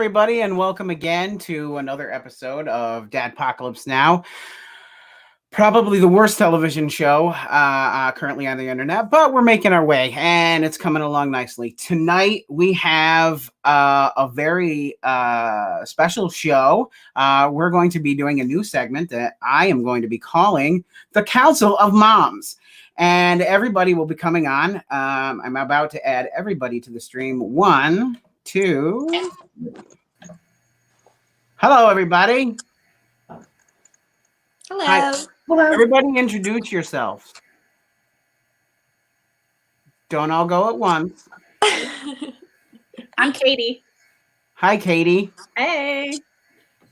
everybody, and welcome again to another episode of Dadpocalypse Now. Probably the worst television show currently on the internet, but we're making our way, and it's coming along nicely. Tonight, we have a very special show. We're going to be doing a new segment that I am going to be calling the Council of Moms. And everybody will be coming on. I'm about to add everybody to the stream. 1, 2. Hello, everybody. Hello. Hi. Hello. Everybody introduce yourselves. Don't all go at once. I'm Katie. Hi, Katie. Hey.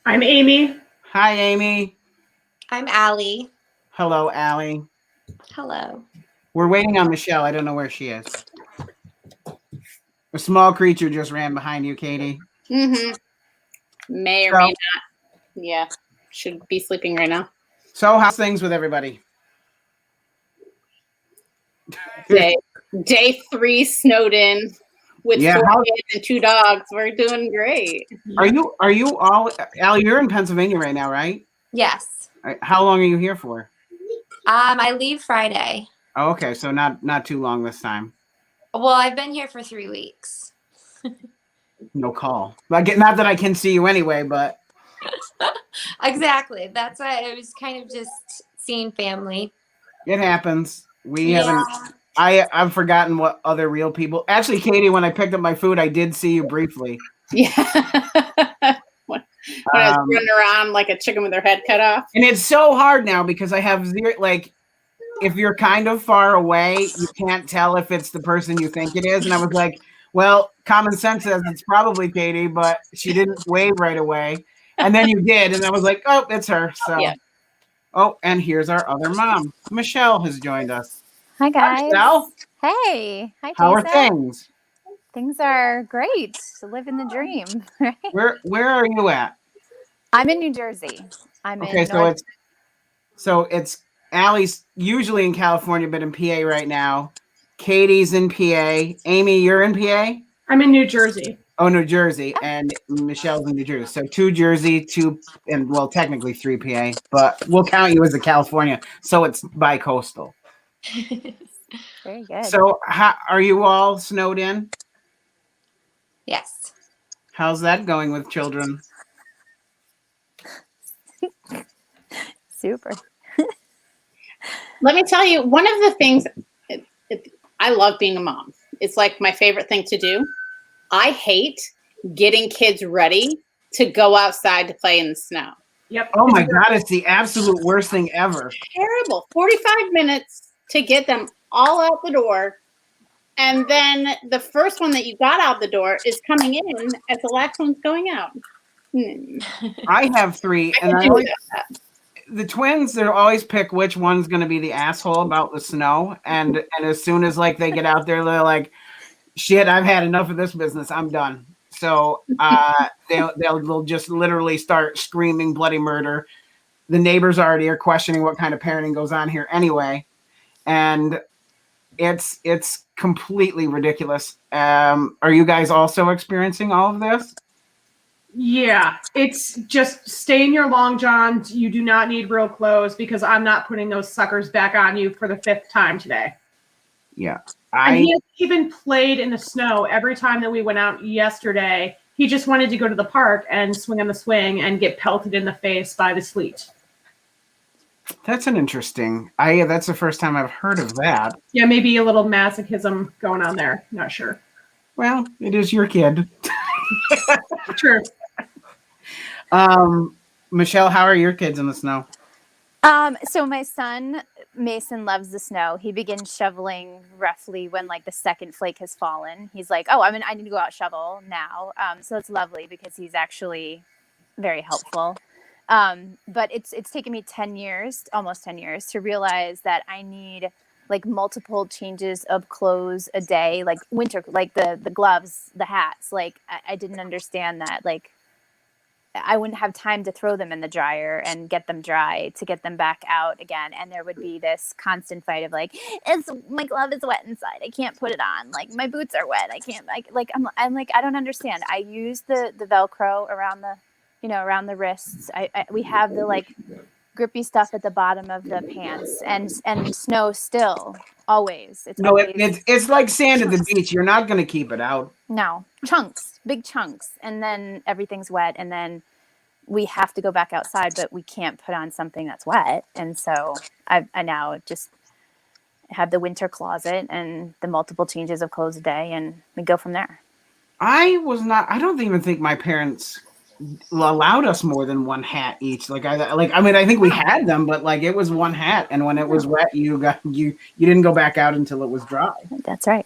I'm Amy. Hi, Amy. I'm Allie. Hello, Allie. Hello. We're waiting on Michelle. I don't know where she is. A small creature just ran behind you, Katie. Mm-hmm. May or may not. Yeah. Should be sleeping right now. So how's things with everybody? Day 3 snowed in with 4 kids and 2 dogs. We're doing great. Are you all, Allie, you're in Pennsylvania right now, right? Yes. How long are you here for? I leave Friday. Oh, okay, so not too long this time. Well, I've been here for 3 weeks. No call. Not that I can see you anyway, but Exactly. That's why I was kind of just seeing family. it happens. We haven't. I've forgotten what other real people. Actually, Katie, when I picked up my food, I did see you briefly. Yeah. when I was running around like a chicken with their head cut off. And it's so hard now because I have zero. Like, if you're kind of far away, you can't tell if it's the person you think it is. And I was like, well, common sense says it's probably Katie, but she didn't wave right away. And then you did, and I was like, oh, it's her. So, yeah. Oh, and here's our other mom. Michelle has joined us. Hi, guys. Hi, Michelle. Hey. Hi, How are Jason. things? Things are great. Living the dream. Right? Where are you at? I'm in New Jersey. So it's Allie's usually in California, but in PA right now. Katie's in PA. Amy, you're in PA? I'm in New Jersey. Oh, New Jersey, and Michelle's in New Jersey. So 2 Jersey, 2, and well, technically 3 PA, but we'll count you as a California. So it's bi-coastal. Very good. So are you all snowed in? Yes. How's that going with children? Super. Let me tell you, one of the things, I love being a mom. It's like my favorite thing to do. I hate getting kids ready to go outside to play in the snow. Yep. Oh my God, it's the absolute worst thing ever. Terrible. 45 minutes to get them all out the door. And then the first one that you got out the door is coming in as the last one's going out. I have 3, and the twins, they always pick which one's going to be the asshole about the snow. And as soon as like they get out there, they're like, shit, I've had enough of this business. I'm done. So they'll just literally start screaming bloody murder. The neighbors already are questioning what kind of parenting goes on here anyway. And it's completely ridiculous. Are you guys also experiencing all of this? Yeah, it's just stay in your long johns. You do not need real clothes because I'm not putting those suckers back on you for the 5th time today. Yeah. And he has even played in the snow every time that we went out yesterday. He just wanted to go to the park and swing on the swing and get pelted in the face by the sleet. That's an interesting. That's the first time I've heard of that. Yeah, maybe a little masochism going on there. Not sure. Well, it is your kid. True. Michelle, how are your kids in the snow? So my son Mason loves the snow. He begins shoveling roughly when like the second flake has fallen. He's like, oh, I need to go out shovel now. So it's lovely because he's actually very helpful. But it's taken me 10 years, almost 10 years, to realize that I need like multiple changes of clothes a day, like winter, like the gloves, the hats. Like I didn't understand that. Like I wouldn't have time to throw them in the dryer and get them dry to get them back out again. And there would be this constant fight of like, my glove is wet inside. I can't put it on. Like my boots are wet. I can't I'm like, I don't understand. I use the Velcro around the, around the wrists. We have the like grippy stuff at the bottom of the pants and snow still always. It's like sand at the beach. You're not going to keep it out. No, chunks, big chunks. And then everything's wet. And then we have to go back outside, but we can't put on something that's wet. And so I now just have the winter closet and the multiple changes of clothes a day, and we go from there. I don't even think my parents allowed us more than one hat each. I think we had them, but like it was one hat, and when it was wet, you didn't go back out until it was dry. That's right.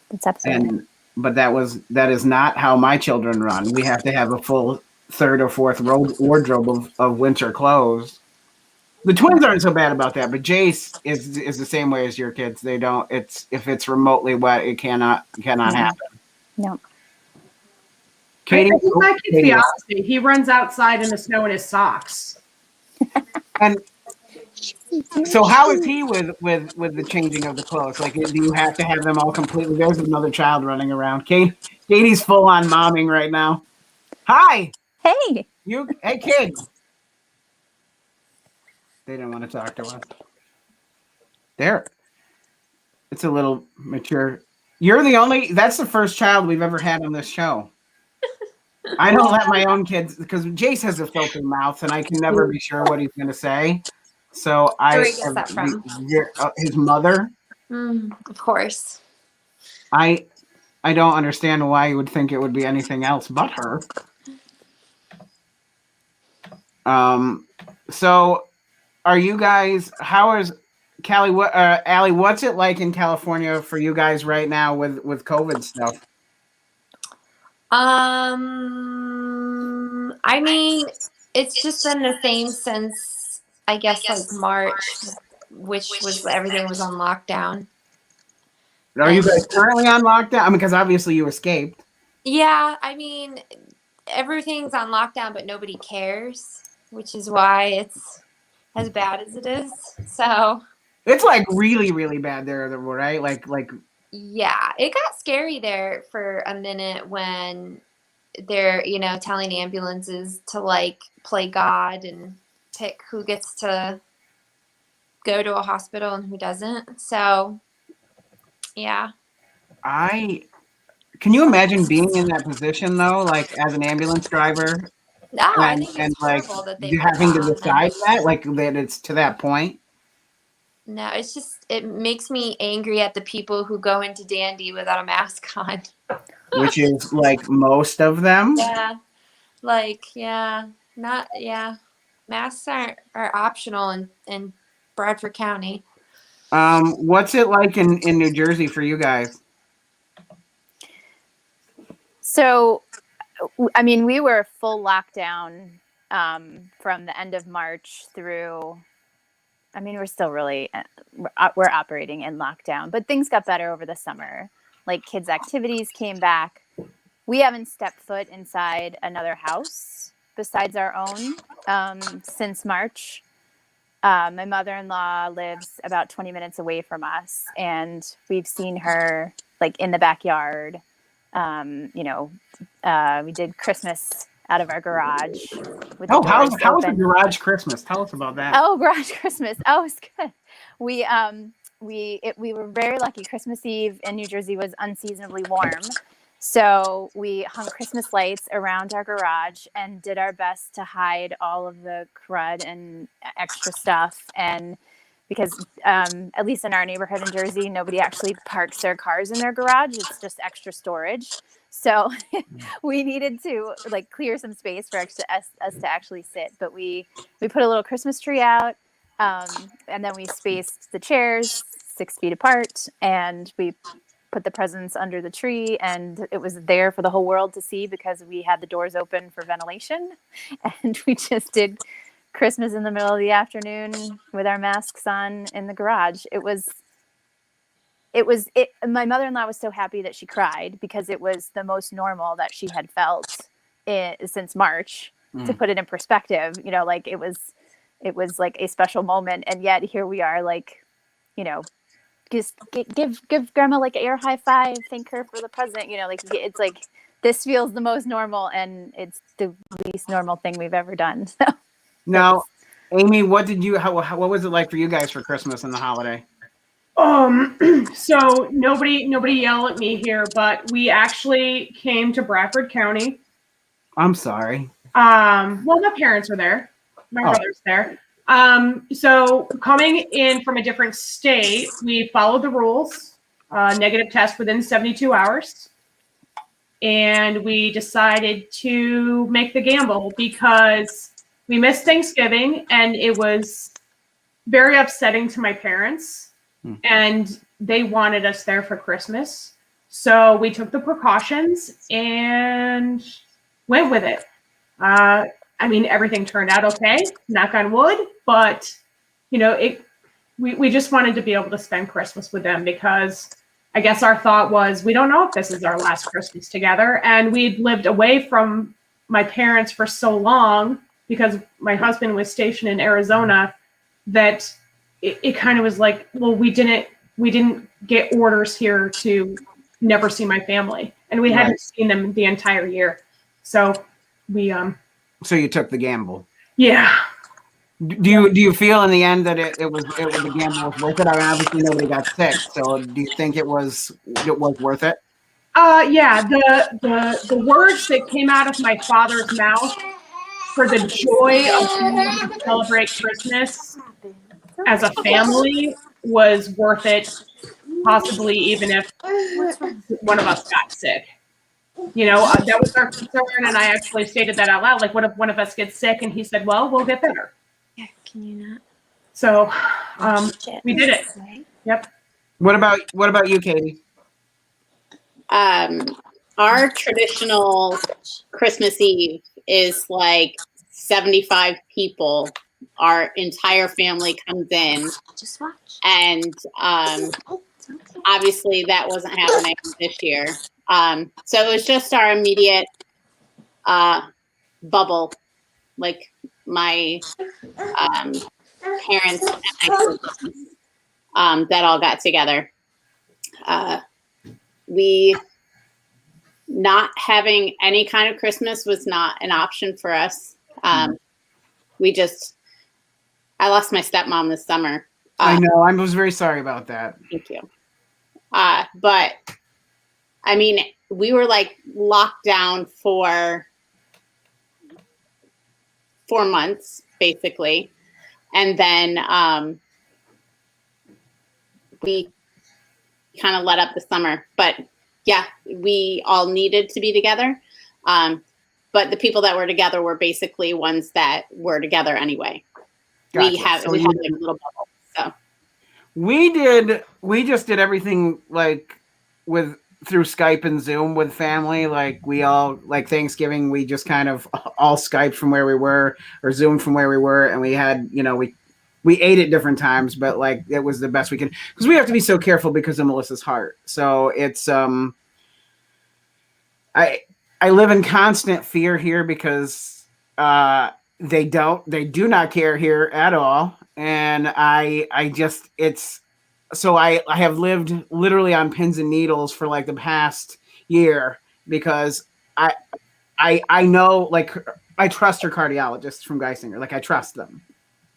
That's absolutely. But that is not how my children run. We have to have a full third or fourth wardrobe of winter clothes. The twins aren't so bad about that, but Jace is the same way as your kids. They don't. If it's remotely wet, it cannot happen. No. Katie, I think my kid's the opposite. He runs outside in the snow in his socks. And so, how is he with the changing of the clothes? Like, do you have to have them all completely? There's another child running around. Katie's full on momming right now. Hi. Hey. Hey, kids. They didn't want to talk to us. There. It's a little mature. That's the first child we've ever had on this show. I don't let my own kids, because Jace has a filthy mouth and I can never be sure what he's going to say. So Where he gets that from? His mother. Of course. I don't understand why you would think it would be anything else but her. So are you guys, how is Callie, Allie, what's it like in California for you guys right now with COVID stuff? I mean, it's just been the same since, I guess, like March, which was everything was on lockdown. Are you guys currently on lockdown? I mean, because obviously you escaped. Yeah, I mean, everything's on lockdown, but nobody cares, which is why it's as bad as it is. So it's like really, really bad there, right? Like. Yeah, it got scary there for a minute when they're, telling ambulances to like play God and pick who gets to go to a hospital and who doesn't. So, yeah. Can you imagine being in that position though, like as an ambulance driver? No, I think it's horrible that they having to decide that, like that it's to that point. No, it's just, it makes me angry at the people who go into Dandy without a mask on. Which is like most of them. Yeah. Masks are optional in Bradford County. What's it like in New Jersey for you guys? So, I mean, we were full lockdown from the end of March through, I mean, we're still really, we're operating in lockdown, but things got better over the summer. Like kids' activities came back. We haven't stepped foot inside another house besides our own since March. My mother-in-law lives about 20 minutes away from us, and we've seen her like in the backyard. We did Christmas out of our garage. How's the garage Christmas? Tell us about that. Oh, garage Christmas. Oh, it's good. We were very lucky. Christmas Eve in New Jersey was unseasonably warm. So we hung Christmas lights around our garage and did our best to hide all of the crud and extra stuff. And because at least in our neighborhood in Jersey, nobody actually parks their cars in their garage. It's just extra storage. So we needed to like clear some space for us to actually sit. But we put a little Christmas tree out, and then we spaced the chairs 6 feet apart, and we put the presents under the tree, and it was there for the whole world to see because we had the doors open for ventilation, and we just did Christmas in the middle of the afternoon with our masks on in the garage. My mother-in-law was so happy that she cried because it was the most normal that she had felt since March. to put it in perspective, you know, like it was like a special moment. And yet here we are, like, you know, just give grandma like an air high five, thank her for the present, you know, like it's like, this feels the most normal and it's the least normal thing we've ever done. So Now, Amy, what was it like for you guys for Christmas and the holiday? So nobody yell at me here, but we actually came to Bradford County. I'm sorry. Well, my parents were there. My brother's there. So coming in from a different state, we followed the rules, negative test within 72 hours. And we decided to make the gamble because we missed Thanksgiving and it was very upsetting to my parents and they wanted us there for Christmas. So we took the precautions and went with it. I mean, everything turned out okay, knock on wood, but you know, we just wanted to be able to spend Christmas with them because I guess our thought was, we don't know if this is our last Christmas together. And we'd lived away from my parents for so long because my husband was stationed in Arizona that it kind of was like, well, we didn't get orders here to never see my family. And we hadn't seen them the entire year. So we, So you took the gamble. yeah. Do you feel in the end that it was the gamble was worth it? I mean, obviously nobody got sick, so do you think it was worth it? Yeah. The words that came out of my father's mouth for the joy of being able to celebrate Christmas as a family was worth it. Possibly even if one of us got sick. You know, that was our concern, and I actually stated that out loud. Like, what if one of us gets sick? And he said, "Well, we'll get better." Yeah, can you not? So, we did it. Yep. What about you, Katie? Our traditional Christmas Eve is like 75 people. Our entire family comes in, Just watch. and obviously that wasn't happening this year. So it was just our immediate bubble, like my parents and my cousins, that all got together. We not having any kind of Christmas was not an option for us. I lost my stepmom this summer. I know. I was very sorry about that. Thank you. But I mean, we were like locked down for 4 months, basically. And then we kind of let up the summer. But yeah, we all needed to be together. But the people that were together were basically ones that were together anyway. Gotcha. We had like a little bubble. So we just did everything like through Skype and Zoom with family. Like we all, like Thanksgiving, we just kind of all Skyped from where we were or Zoomed from where we were. And we had, you know, we ate at different times, but like it was the best we could, because we have to be so careful because of Melissa's heart. So it's, I live in constant fear here because, they do not care here at all. And I have lived literally on pins and needles for like the past year because I know, like, I trust her cardiologist from Geisinger. Like, I trust them.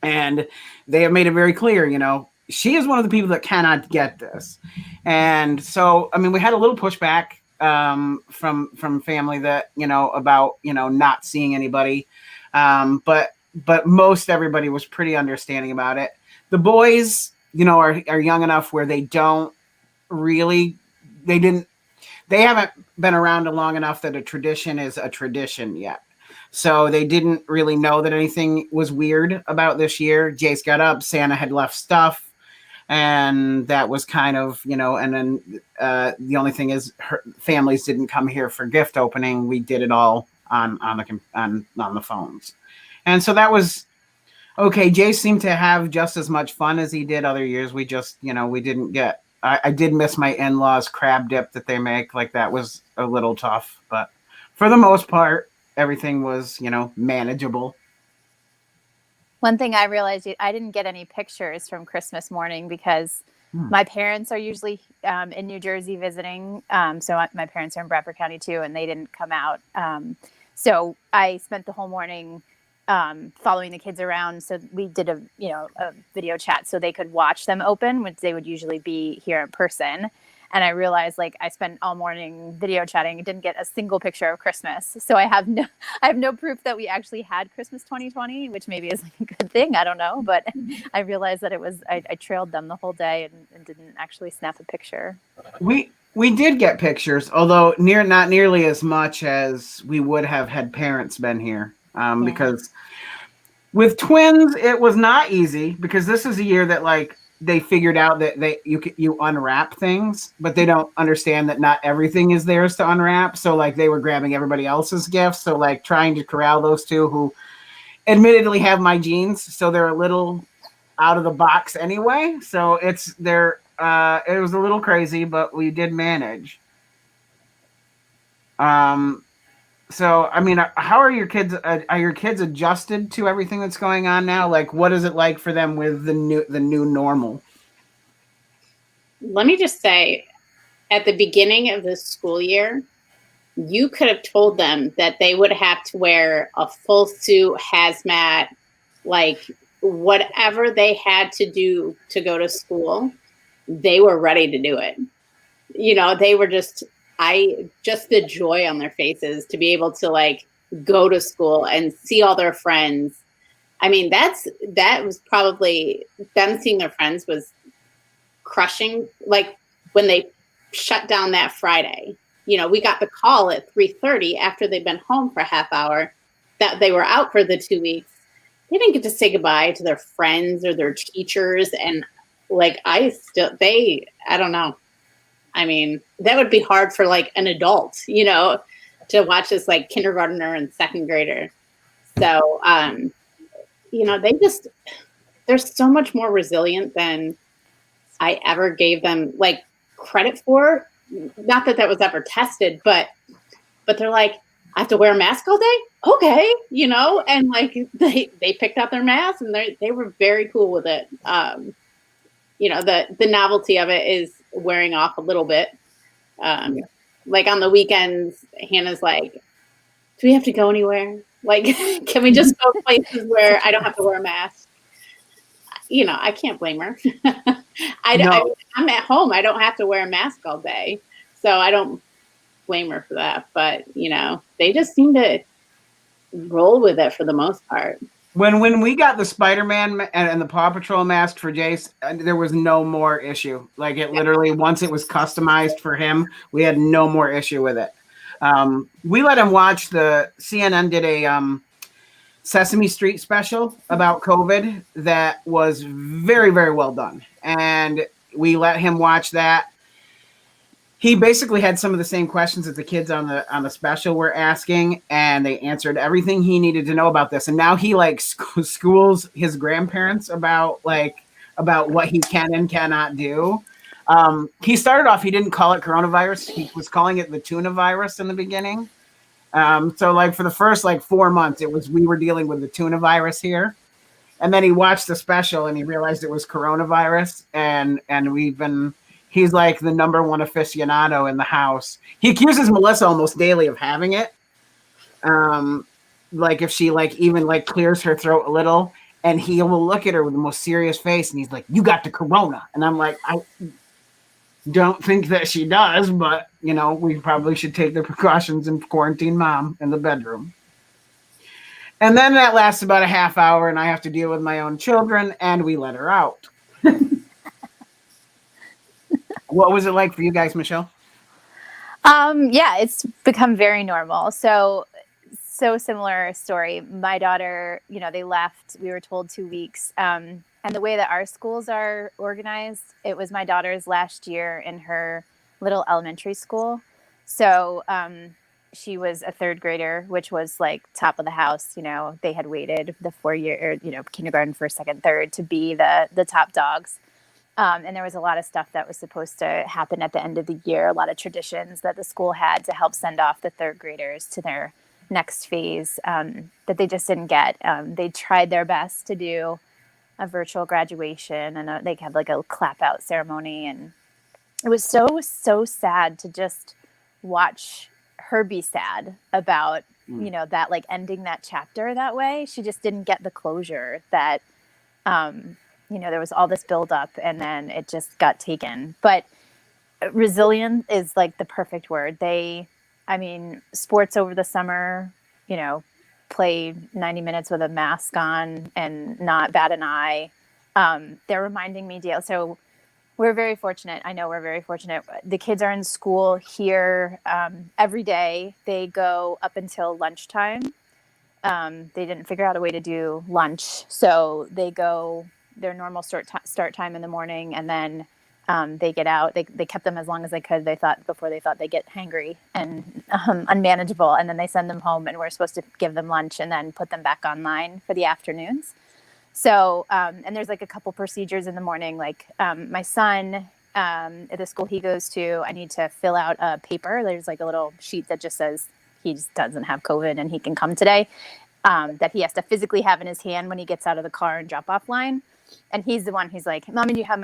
And they have made it very clear, you know, she is one of the people that cannot get this. And so, I mean, we had a little pushback from family that, you know, about, you know, not seeing anybody. But most everybody was pretty understanding about it. The boys, you know, are young enough where they haven't been around long enough that a tradition is a tradition yet. So they didn't really know that anything was weird about this year. Jace got up, Santa had left stuff, and that was kind of, you know, and then the only thing is her families didn't come here for gift opening. We did it all on the phones. And so that was okay. Jace seemed to have just as much fun as he did other years. We just, you know, we didn't get, I did miss my in-laws crab dip that they make. Like that was a little tough, but for the most part, everything was, manageable. One thing I realized, I didn't get any pictures from Christmas morning because my parents are usually in New Jersey visiting. So my parents are in Bradford County too, and they didn't come out. So I spent the whole morning following the kids around. So we did a video chat so they could watch them open, which they would usually be here in person. And I realized, like, I spent all morning video chatting and didn't get a single picture of Christmas. So I have no proof that we actually had Christmas 2020, which maybe is like a good thing. I don't know. But I realized that I trailed them the whole day and didn't actually snap a picture. We did get pictures, although not nearly as much as we would have had parents been here. Because with twins, it was not easy, because this is a year that, like, they figured out that you unwrap things, but they don't understand that not everything is theirs to unwrap. So, like, they were grabbing everybody else's gifts. So, like, trying to corral those two who admittedly have my genes, so they're a little out of the box anyway. So it was a little crazy, but we did manage. So, I mean, how are your kids? Are your kids adjusted to everything that's going on now? Like, what is it like for them with the new normal? Let me just say, at the beginning of the school year, you could have told them that they would have to wear a full suit, hazmat, like whatever they had to do to go to school. They were ready to do it. They were just the joy on their faces to be able to, like, go to school and see all their friends. I mean, that was probably them seeing their friends was crushing. Like, when they shut down that Friday, we got the call at 3:30 after they'd been home for a half hour that they were out for the 2 weeks. They didn't get to say goodbye to their friends or their teachers. And, like, I don't know. I mean, that would be hard for, like, an adult, to watch this, like, kindergartner and second grader. So, they're so much more resilient than I ever gave them, like, credit for. Not that was ever tested, but they're like, I have to wear a mask all day? Okay. And, like, they picked up their masks and they were very cool with it. The novelty of it is wearing off a little bit. Like, on the weekends, Hannah's like, do we have to go anywhere? Like, can we just go places where I don't have to wear a mask? I can't blame her. I'm at home. I don't have to wear a mask all day. So I don't blame her for that. But, they just seem to roll with it for the most part. When we got the Spider-Man and the Paw Patrol mask for Jace, there was no more issue. Like, it literally, once it was customized for him, we had no more issue with it. We let him watch CNN did a Sesame Street special about COVID that was very, very well done. And we let him watch that. He basically had some of the same questions that the kids on the special were asking, and they answered everything he needed to know about this. And now he, like, schools his grandparents about what he can and cannot do. He started off, he didn't call it coronavirus. He was calling it the tuna virus in the beginning. So, like, for the first, like, 4 months, we were dealing with the tuna virus here. And then he watched the special and he realized it was coronavirus. And he's like the number one aficionado in the house. He accuses Melissa almost daily of having it. Like, if she, like, even, like, clears her throat a little, and he will look at her with the most serious face and he's like, you got the corona. And I'm like, I don't think that she does, but, we probably should take the precautions and quarantine mom in the bedroom. And then that lasts about a half hour and I have to deal with my own children, and we let her out. What was it like for you guys, Michelle? Yeah, it's become very normal. So similar story. My daughter, they left, we were told 2 weeks. And the way that our schools are organized, it was my daughter's last year in her little elementary school. So she was a third grader, which was, like, top of the house. They had waited the 4 year, kindergarten, first, second, third to be the top dogs. And there was a lot of stuff that was supposed to happen at the end of the year, a lot of traditions that the school had to help send off the third graders to their next phase that they just didn't get. They tried their best to do a virtual graduation, and they had like a clap out ceremony, and it was so sad to just watch her be sad about that, like ending that chapter that way. She just didn't get the closure that there was all this buildup, and then it just got taken. But resilient is like the perfect word. Sports over the summer, play 90 minutes with a mask on and not bat an eye. They're reminding me, so we're very fortunate. I know we're very fortunate. The kids are in school here every day. They go up until lunchtime. They didn't figure out a way to do lunch, so they go their normal start time in the morning, and then they get out. They kept them as long as they could. They thought they'd get hangry and unmanageable, and then they send them home, and we're supposed to give them lunch and then put them back online for the afternoons. So, and there's like a couple procedures in the morning. Like my son, at the school he goes to, I need to fill out a paper. There's like a little sheet that just says he just doesn't have COVID and he can come today, that he has to physically have in his hand when he gets out of the car and drop off line. And he's the one who's like, Mommy, do you have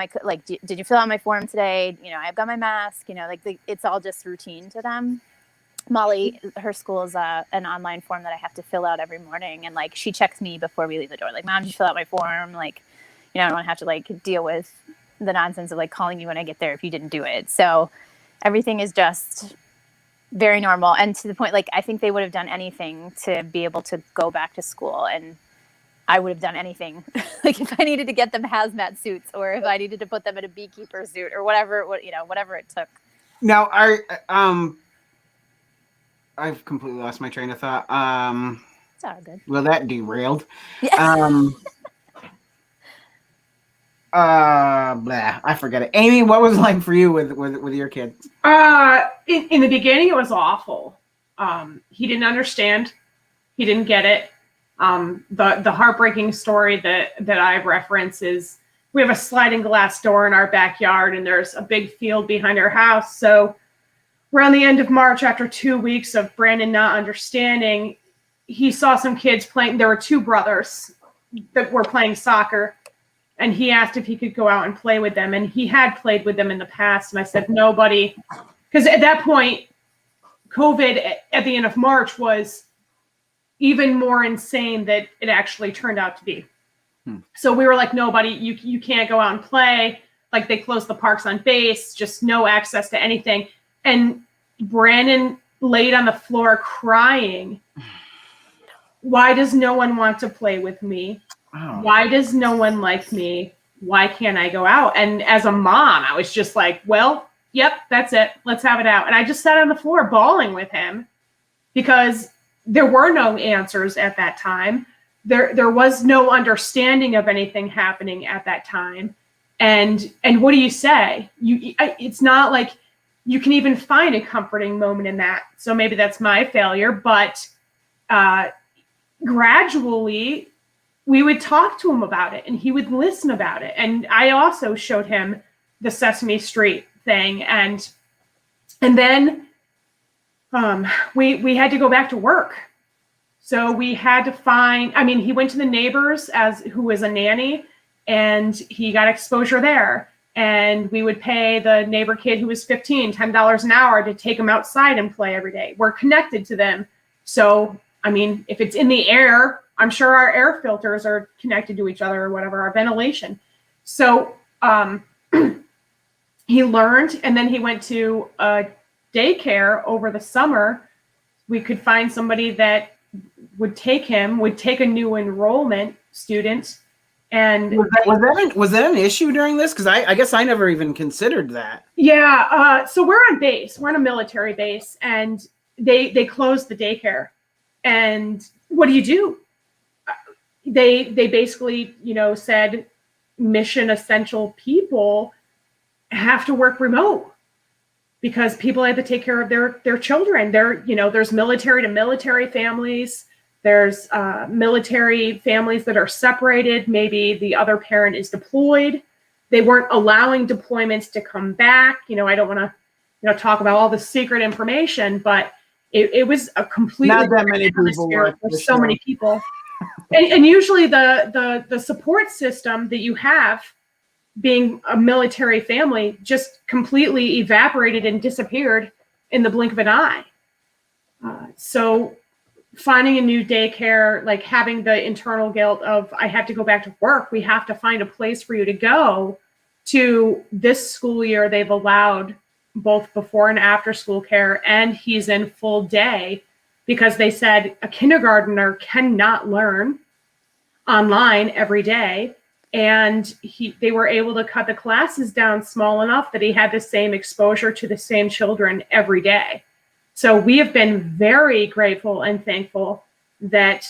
did you fill out my form today? I've got my mask, it's all just routine to them. Molly, her school is an online form that I have to fill out every morning. And like, she checks me before we leave the door. Like, Mom, did you fill out my form? Like, I don't want to have to like deal with the nonsense of like calling you when I get there if you didn't do it. So everything is just very normal. And to the point, like, I think they would have done anything to be able to go back to school. And I would have done anything. Like if I needed to get them hazmat suits, or if I needed to put them in a beekeeper suit, or whatever it took. Now, I've completely lost my train of thought. It's all good. Well, that derailed. Yeah. Blah. I forget it. Amy, what was it like for you with your kids? In the beginning, it was awful. He didn't understand. He didn't get it. The heartbreaking story that I reference is we have a sliding glass door in our backyard, and there's a big field behind our house. So around the end of March, after 2 weeks of Brandon not understanding, he saw some kids playing. There were two brothers that were playing soccer, and he asked if he could go out and play with them. And he had played with them in the past. And I said, no, buddy, because at that point, COVID at the end of March was even more insane than it actually turned out to be. So we were like, no, buddy, you can't go out and play. Like they closed the parks on base, just no access to anything. And Brandon laid on the floor crying. Why does no one want to play with me? Oh. Why does no one like me? Why can't I go out? And as a mom, I was just like, well, yep, that's it. Let's have it out. And I just sat on the floor bawling with him because there were no answers at that time. There was no understanding of anything happening at that time. And what do you say? It's not like you can even find a comforting moment in that. So maybe that's my failure, but gradually we would talk to him about it and he would listen about it. And I also showed him the Sesame Street thing. And then we had to go back to work. So we had to he went to the neighbors who was a nanny, and he got exposure there. And we would pay the neighbor kid who was 15, $10 an hour to take him outside and play every day. We're connected to them. So, if it's in the air, I'm sure our air filters are connected to each other or whatever, our ventilation. So he learned, and then he went to a daycare over the summer. We could find somebody that would take a new enrollment student. And was that an issue during this? Because I guess I never even considered that. Yeah. So we're on base. We're on a military base, and they closed the daycare. And what do? They basically, said mission essential people have to work remote because people had to take care of their children. There's military to military families. There's military families that are separated. Maybe the other parent is deployed. They weren't allowing deployments to come back. I don't want to, talk about all the secret information, but it was a completely Not that many different people atmosphere watch for the so show. many people. And usually the support system that you have being a military family just completely evaporated and disappeared in the blink of an eye. So finding a new daycare, like having the internal guilt of I have to go back to work, we have to find a place for you to go, to this school year they've allowed both before and after school care, and he's in full day because they said a kindergartner cannot learn online every day. And they were able to cut the classes down small enough that he had the same exposure to the same children every day. So we have been very grateful and thankful that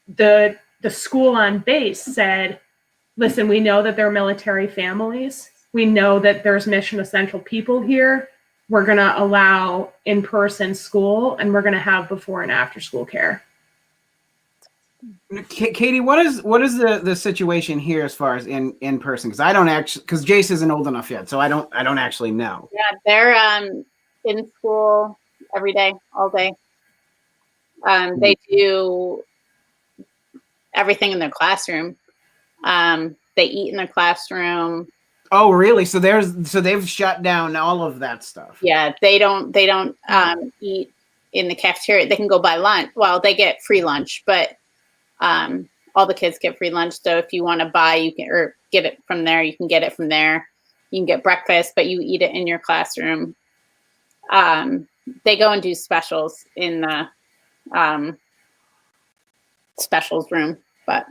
the school on base said, listen, we know that they're military families. We know that there's mission essential people here. We're going to allow in-person school, and we're going to have before and after school care. Katie, what is the situation here as far as in person? Because I don't actually, because Jace isn't old enough yet, so I don't actually know. Yeah, they're in school every day, all day. They do everything in their classroom. They eat in their classroom. Oh, really? So they've shut down all of that stuff. Yeah, they don't eat in the cafeteria. They can go buy lunch. Well, they get free lunch, but all the kids get free lunch. So if you want to buy, you can, or get it from there, you can get it from there. You can get breakfast, but you eat it in your classroom. They go and do specials in the specials room, but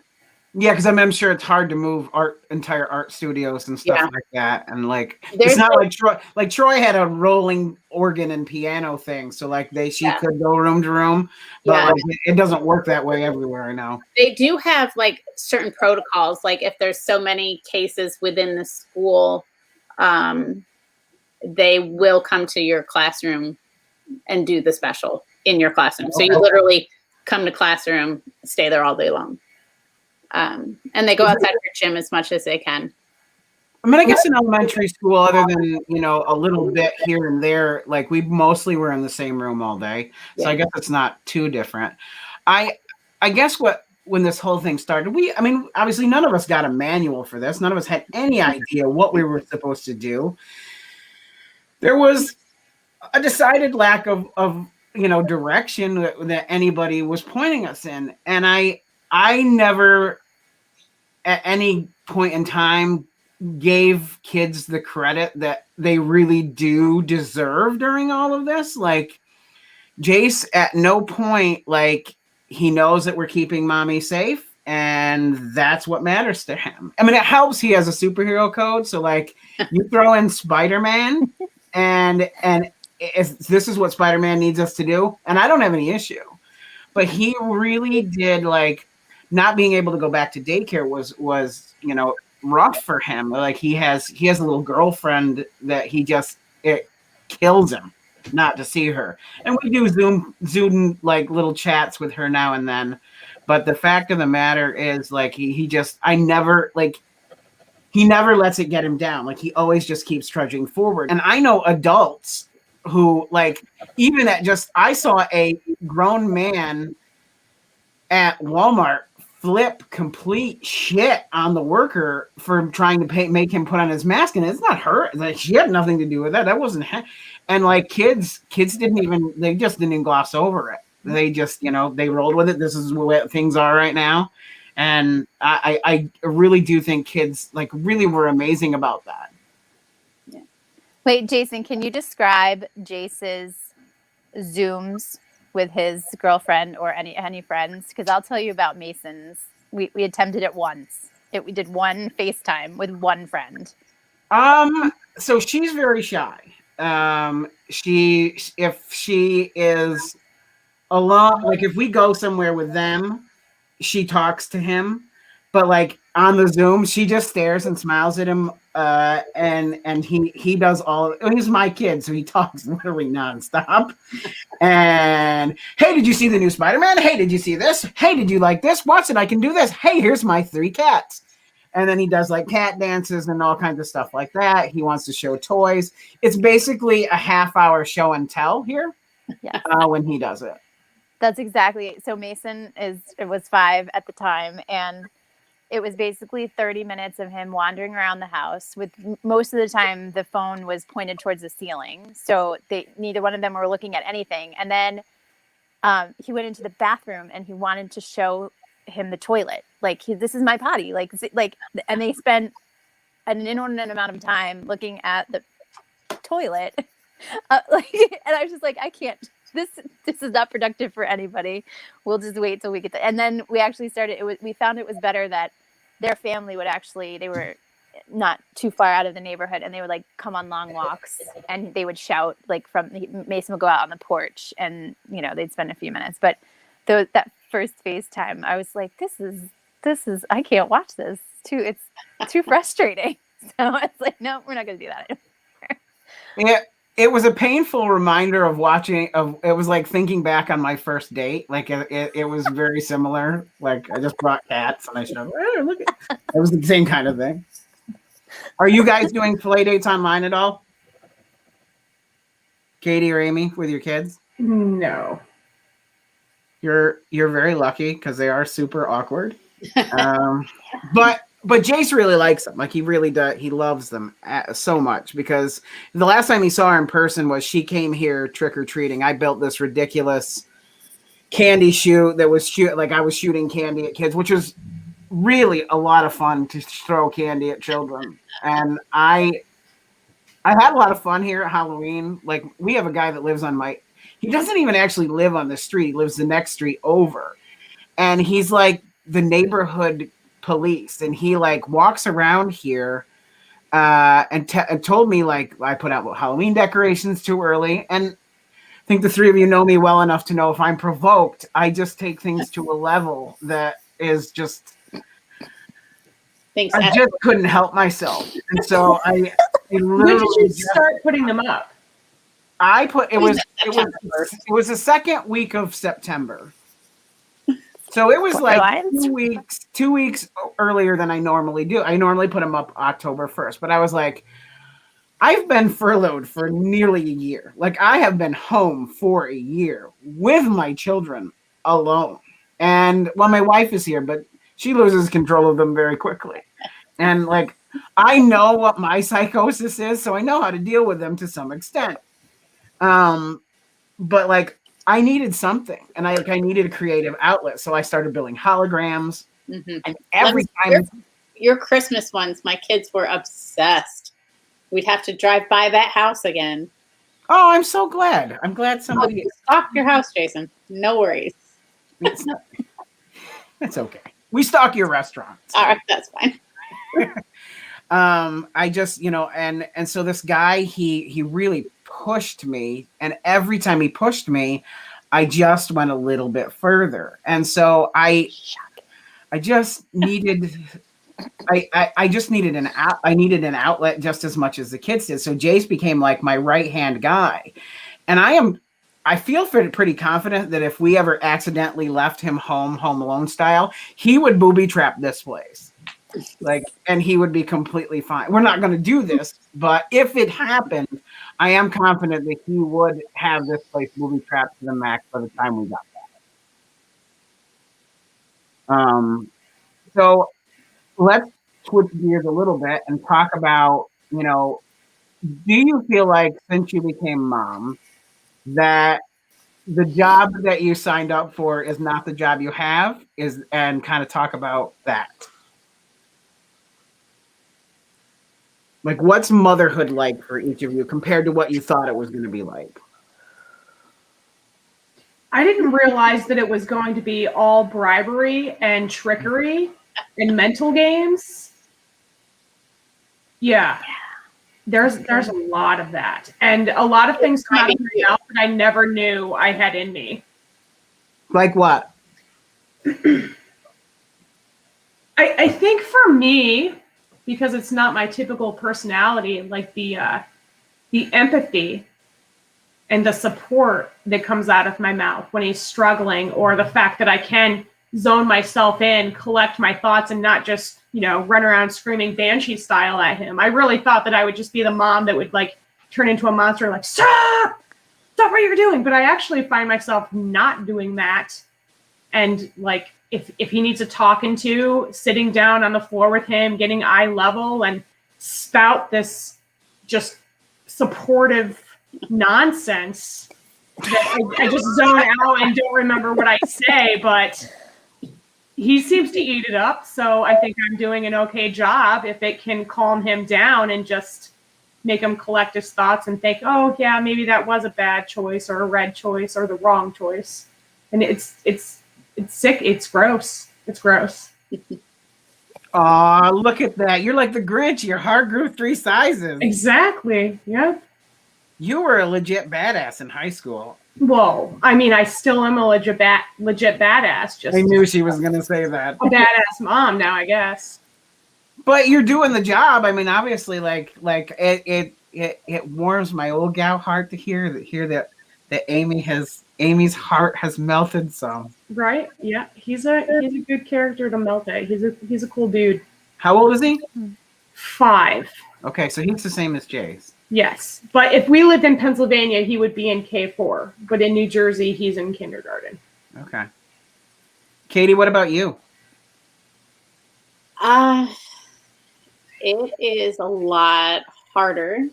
yeah, because I'm sure it's hard to move entire art studios and stuff like that, and like There's it's not like Troy. Like Troy had a rolling organ and piano thing, so like she could go room to room, but like, it doesn't work that way everywhere. I know they do have like certain protocols. Like if there's so many cases within the school, they will come to your classroom and do the special in your classroom. So you literally come to classroom, stay there all day long. And they go outside your gym as much as they can. I mean, I guess in elementary school, other than, a little bit here and there, like we mostly were in the same room all day. So I guess it's not too different. I guess when this whole thing started, obviously none of us got a manual for this. None of us had any idea what we were supposed to do. There was a decided lack of direction that anybody was pointing us in. And I never at any point in time gave kids the credit that they really do deserve during all of this. Like Jace at no point, like he knows that we're keeping mommy safe, and that's what matters to him. I mean, it helps he has a superhero code. So like you throw in Spider-Man and if this is what Spider-Man needs us to do, and I don't have any issue, but he really did, like, not being able to go back to daycare was rough for him. Like he has a little girlfriend that it kills him not to see her. And we do Zoom like little chats with her now and then. But the fact of the matter is, like, he never lets it get him down. Like he always just keeps trudging forward. And I know adults who, like, even I saw a grown man at Walmart flip complete shit on the worker for trying to make him put on his mask, and it's not her. Like, she had nothing to do with that. That wasn't and like kids didn't even gloss over it. They just, they rolled with it. This is where things are right now. And I really do think kids, like, really were amazing about that. Yeah. Wait, Jason, can you describe Jace's Zooms with his girlfriend or any friends? Because I'll tell you about Mason's. We attempted it once. We did one FaceTime with one friend. So she's very shy. If she is alone, like if we go somewhere with them, she talks to him, but like on the Zoom, she just stares and smiles at him. And he does he's my kid, so he talks literally nonstop. And hey, did you see the new Spider-Man? Hey, did you see this? Hey, did you like this? Watch it, I can do this. Hey, here's my 3 cats. And then he does like cat dances and all kinds of stuff like that. He wants to show toys. It's basically a half-hour show and tell here. Yes. when he does it. That's exactly. So Mason was 5 at the time, and it was basically 30 minutes of him wandering around the house. With most of the time, the phone was pointed towards the ceiling, so neither one of them were looking at anything. And then he went into the bathroom, and he wanted to show him the toilet. Like, this is my potty. Like, and they spent an inordinate amount of time looking at the toilet. And I was just like, I can't. This is not productive for anybody. We'll just wait till we get and then we actually started. We found it was better that their family would they were not too far out of the neighborhood, and they would like come on long walks, and they would shout like Mason would go out on the porch, and they'd spend a few minutes. But that first FaceTime, I was like, this is I can't watch this. It's too frustrating. So it's like, no, we're not going to do that anymore. It was a painful reminder of watching. It was like thinking back on my first date. Like it was very similar. Like I just brought cats and I showed. Oh, look at it was the same kind of thing. Are you guys doing play dates online at all, Katie or Amy, with your kids? No. You're very lucky because they are super awkward. But Jace really likes them. Like he really does. He loves them so much because the last time he saw her in person was she came here trick-or-treating. I built this ridiculous candy chute that was I was shooting candy at kids, which was really a lot of fun to throw candy at children. And I had a lot of fun here at Halloween. Like we have a guy that lives he doesn't even actually live on the street. He lives the next street over. And he's like the neighborhood police, and he like walks around here and told me like I put out Halloween decorations too early. And I think the three of you know me well enough to know if I'm provoked, I just take things to a level that is just I just couldn't help myself. And so I when did you start putting them up? It was the second week of September. So it was like 2 weeks earlier than I normally do. I normally put them up October 1st, but I was like, I've been furloughed for nearly a year. Like I have been home for a year with my children alone. And my wife is here, but she loses control of them very quickly. And like, I know what my psychosis is, so I know how to deal with them to some extent. But like, I needed something, and I needed a creative outlet, so I started building holograms. Mm-hmm. And every time your Christmas ones, my kids were obsessed. We'd have to drive by that house again. Oh, I'm so glad. I'm glad somebody stocked your house, Jason. No worries. It's okay. We stock your restaurant. All right, that's fine. I just, and so this guy, he really pushed me, and every time he pushed me, I just went a little bit further. And so I just needed I just needed I needed an outlet just as much as the kids did. So Jace became like my right-hand guy. And I feel pretty confident that if we ever accidentally left him home alone style, he would booby trap this place. Like, and he would be completely fine. We're not going to do this, but if it happened, I am confident that he would have this place booby trapped to the max by the time we got back. So let's switch gears a little bit and talk about, do you feel like since you became mom that the job that you signed up for is not the job you have, and kind of talk about that? Like, what's motherhood like for each of you compared to what you thought it was going to be like? I didn't realize that it was going to be all bribery and trickery and mental games. Yeah. There's a lot of that. And a lot of things come out of my mouth that I never knew I had in me. Like what? I think for me, because it's not my typical personality, like the empathy and the support that comes out of my mouth when he's struggling, or the fact that I can zone myself in, collect my thoughts, and not just, run around screaming banshee style at him. I really thought that I would just be the mom that would like turn into a monster, like, stop! stop what you're doing. But I actually find myself not doing that. And like, if he needs a talking to, sitting down on the floor with him, getting eye level and spout this just supportive nonsense that I just zone out and don't remember what I say, but he seems to eat it up. So I think I'm doing an okay job if it can calm him down and just make him collect his thoughts and think, oh yeah, maybe that was a bad choice or a red choice or the wrong choice. And it's sick. It's gross. It's gross. Aw, look at that. You're like the Grinch. Your heart grew 3 sizes. Exactly. Yeah. You were a legit badass in high school. Well, I mean, I still am a legit badass. Just I knew she was going to say that. a badass mom now, I guess. But you're doing the job. I mean, obviously, like it warms my old gal heart to hear that Amy's heart has melted some. Right? Yeah. He's a good character to melt at. He's a cool dude. How old is he? 5. Okay, so he's the same as Jay's. Yes. But if we lived in Pennsylvania, he would be in K4. But in New Jersey, he's in kindergarten. Okay. Katie, what about you? It is a lot harder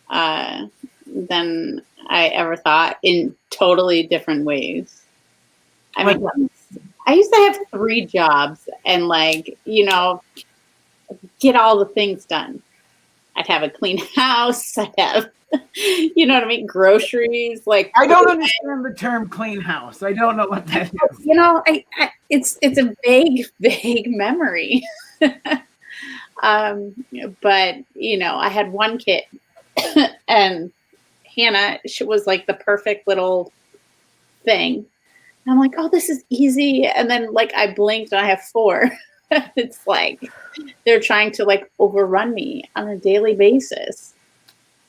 than I ever thought in totally different ways. I mean, I used to have 3 jobs and get all the things done. I'd have a clean house. I'd have, you know what I mean? Groceries. I don't understand the term clean house. I don't know what that is. It's a vague memory. But I had one kid and Hannah, she was like the perfect little thing. And I'm like, oh, this is easy. And then I blinked and I have 4. It's like they're trying to overrun me on a daily basis.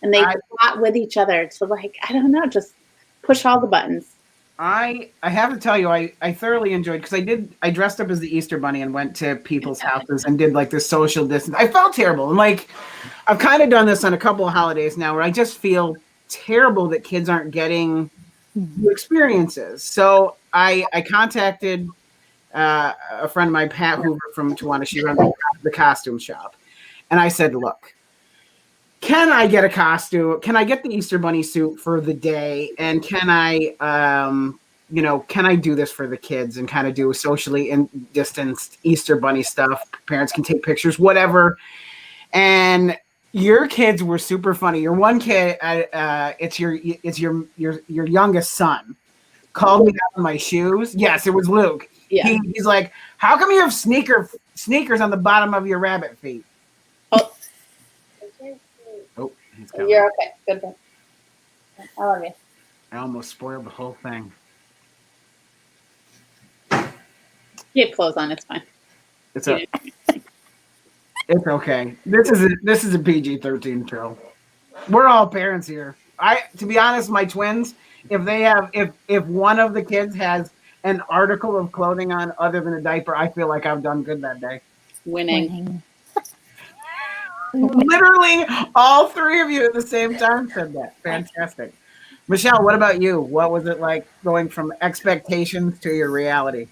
And they plot with each other to I don't know, just push all the buttons. I have to tell you, I thoroughly enjoyed, because I dressed up as the Easter Bunny and went to people's houses and did this social distance. I felt terrible. And I've kind of done this on a couple of holidays now where I just feel terrible that kids aren't getting the experiences. So I contacted a friend of mine, Pat Hoover from Tawana. She runs the costume shop. And I said, look, can I get a costume? Can I get the Easter Bunny suit for the day? And can I, can I do this for the kids and kind of do a socially distanced Easter Bunny stuff? Parents can take pictures, whatever. And your kids were super funny. Your one kid, it's your youngest son, called me out on my shoes. Yes, it was Luke. Yeah. He's like, how come you have sneakers on the bottom of your rabbit feet? Oh, he's coming. You're okay. Good. I love you. I almost spoiled the whole thing. You have clothes on. It's fine. It's okay. This is a PG-13 show. We're all parents here. To be honest, my twins, if one of the kids has an article of clothing on other than a diaper, I feel like I've done good that day. Winning. Literally, all 3 of you at the same time said that. Fantastic. Michelle, what about you? What was it like going from expectations to your reality?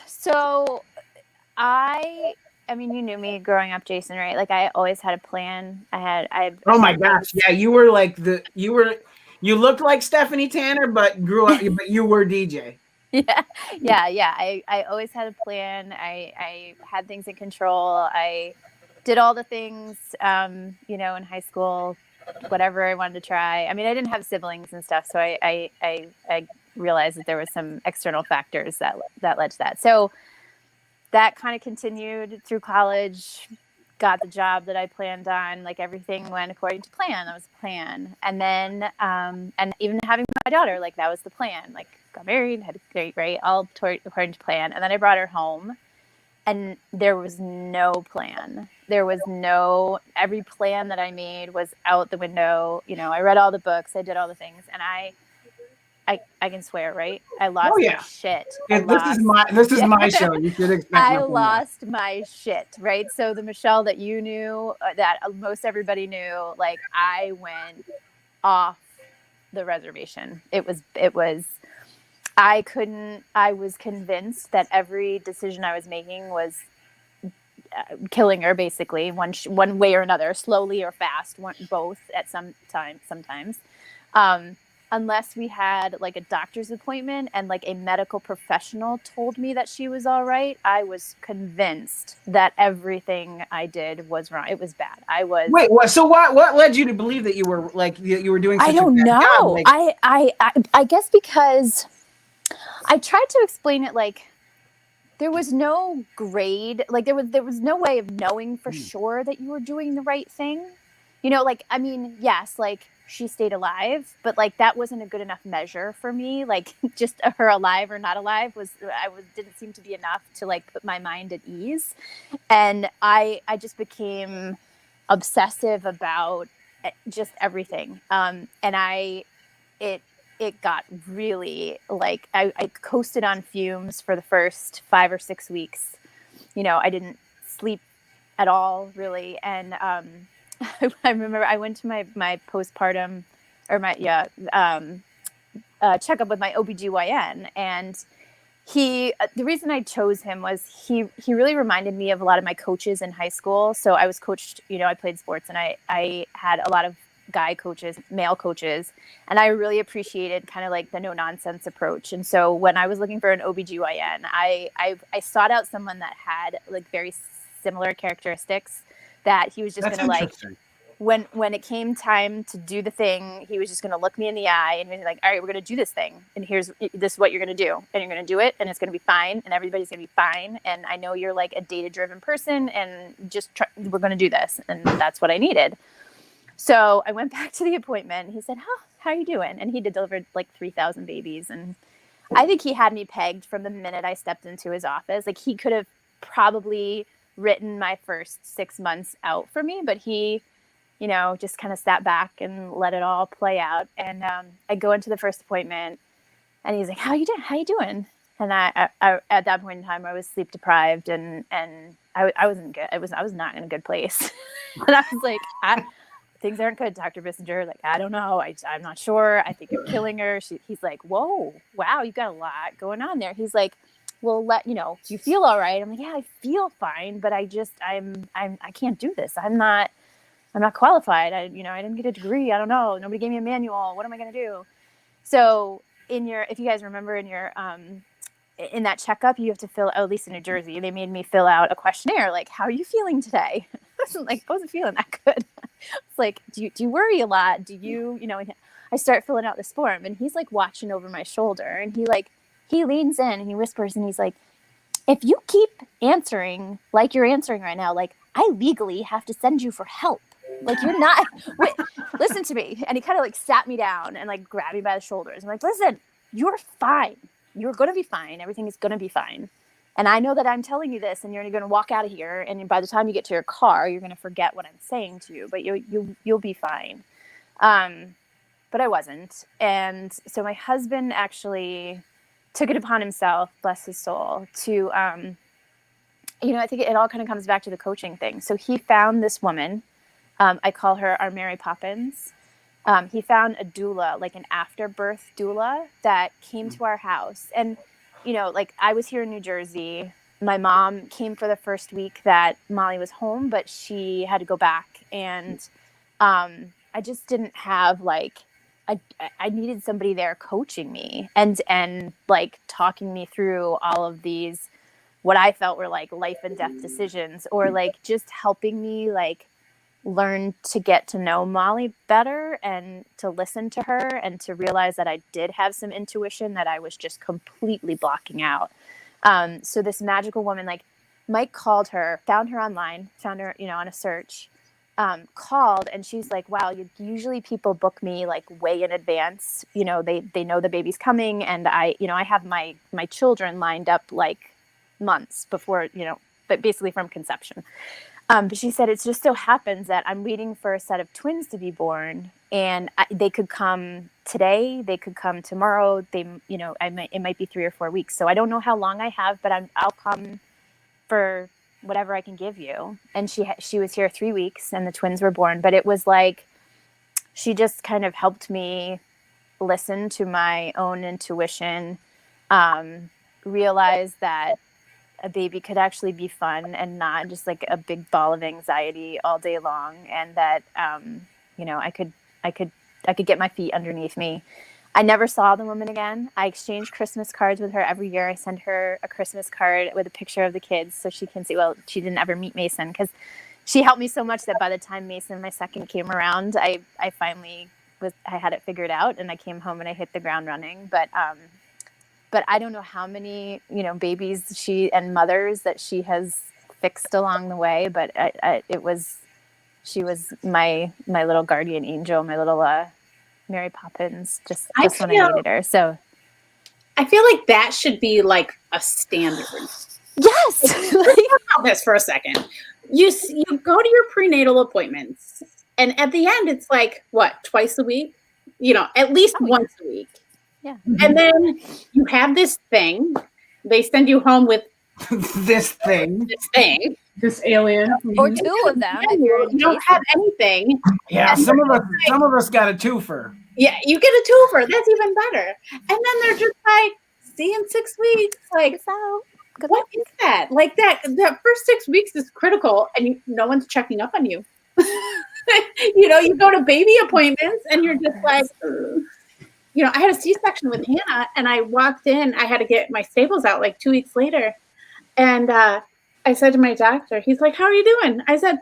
So I mean, you knew me growing up, Jason, right? I always had a plan. Oh my gosh. Yeah. You were you looked like Stephanie Tanner, but but you were DJ. Yeah. I always had a plan. I had things in control. I did all the things, in high school, whatever I wanted to try. I mean, I didn't have siblings and stuff, so I realized that there was some external factors that led to that. So that kind of continued through college, got the job that I planned on, everything went according to plan. That was the plan. And then, and even having my daughter, that was the plan. Got married, had a great, right? All according to plan. And then I brought her home and there was no plan. Every plan that I made was out the window. I read all the books, I did all the things, and I can swear, right? I lost my shit. This is my show. You should expect. I lost my shit, right? So the Michelle that you knew, that most everybody knew, I went off the reservation. It was, I was convinced that every decision I was making was killing her, basically, one way or another, slowly or fast, both at some time, sometimes. Unless we had like a doctor's appointment and like a medical professional told me that she was all right, I was convinced that everything I did was wrong. It was bad. Wait. So what led you to believe that you were like you were doing such I don't a bad know. job? Like, I guess because I tried to explain it like there was no grade, like there was no way of knowing for sure that you were doing the right thing. You know, like, I mean, yes, like she stayed alive, but like that wasn't a good enough measure for me. Like just her alive or not alive didn't seem to be enough to like put my mind at ease. And I just became obsessive about just everything. And it got really like I coasted on fumes for the first 5 or 6 weeks. You know, I didn't sleep at all, really. And I remember I went to my postpartum or my checkup with my OBGYN, and the reason I chose him was he really reminded me of a lot of my coaches in high school. So I was coached, you know, I played sports, and I had a lot of guy coaches, male coaches, and I really appreciated kind of like the no nonsense approach. And so when I was looking for an OBGYN, I sought out someone that had like very similar characteristics, that he was just going to like, when it came time to do the thing, he was just going to look me in the eye and be like, all right, we're going to do this thing. And this is what you're going to do. And you're going to do it. And it's going to be fine. And everybody's going to be fine. And I know you're like a data driven person, and we're going to do this. And that's what I needed. So I went back to the appointment. He said, how are you doing? And he delivered like 3,000 babies. And I think he had me pegged from the minute I stepped into his office. Like he could have probably written my first 6 months out for me, but he, you know, just kind of sat back and let it all play out. And I go into the first appointment, and he's like, how you doing? And I at that point in time, I was sleep deprived, and I wasn't good. I was not in a good place. And I was like, things aren't good, Dr. Bissinger. Like, I don't know. I'm not sure. I think you're killing her. He's like, whoa, wow, you got a lot going on there. He's like, well, do you feel all right? I'm like, yeah, I feel fine, but I can't do this. I'm not qualified. I didn't get a degree. I don't know. Nobody gave me a manual. What am I going to do? So if you guys remember in that checkup, you have to fill, at least in New Jersey, they made me fill out a questionnaire. Like, how are you feeling today? I wasn't feeling that good. It's like, do you worry a lot? Do you, I start filling out this form, and he's like watching over my shoulder, and he leans in and he whispers, and he's like, if you keep answering like you're answering right now, like I legally have to send you for help. Like you're not, wait, listen to me. And he kind of like sat me down and like grabbed me by the shoulders. I'm like, listen, you're fine. You're going to be fine. Everything is going to be fine. And I know that I'm telling you this, and you're going to walk out of here, and by the time you get to your car, you're going to forget what I'm saying to you, but you'll be fine. But I wasn't. And so my husband actually took it upon himself, bless his soul, to, I think it all kind of comes back to the coaching thing. So he found this woman. I call her our Mary Poppins. He found a doula, like an afterbirth doula, that came to our house. And, like I was here in New Jersey. My mom came for the first week that Molly was home, but she had to go back. And I just didn't have I needed somebody there coaching me and like talking me through all of these, what I felt were like life and death decisions, or like just helping me like learn to get to know Molly better and to listen to her and to realize that I did have some intuition that I was just completely blocking out. So this magical woman, like Mike called her, found her online, found her, on a search, called, and she's like, wow, usually people book me like way in advance. They know the baby's coming, and I have my children lined up like months before, but basically from conception. But she said, it just so happens that I'm waiting for a set of twins to be born, and they could come today, they could come tomorrow. It might be 3 or 4 weeks. So I don't know how long I have, but I'll come for whatever I can give you. And she was here 3 weeks, and the twins were born. But it was like, she just kind of helped me listen to my own intuition, realize that a baby could actually be fun and not just like a big ball of anxiety all day long, and that I could get my feet underneath me. I never saw the woman again. I exchanged Christmas cards with her every year. I sent her a Christmas card with a picture of the kids so she can see. Well, she didn't ever meet Mason because she helped me so much that by the time Mason, my second, came around, I finally I had it figured out, and I came home and I hit the ground running. But I don't know how many babies she and mothers that she has fixed along the way. But she was my little guardian angel, my little Mary Poppins, just when I needed her. So I feel like that should be like a standard. Yes. Let's talk about this for a second. You go to your prenatal appointments, and at the end, it's like, what, twice a week? At least once a week. Yeah. And then you have this thing. They send you home with this thing. This alien. Or two of them. You don't have anything. Yeah, some of us got a twofer. Yeah, you get a twofer. That's even better. And then they're just like, see you in 6 weeks. Like, what is that? Like that first 6 weeks is critical, and no one's checking up on you. You go to baby appointments, and you're just like, I had a C-section with Hannah, and I walked in. I had to get my staples out like 2 weeks later, and I said to my doctor, he's like, "How are you doing?" I said,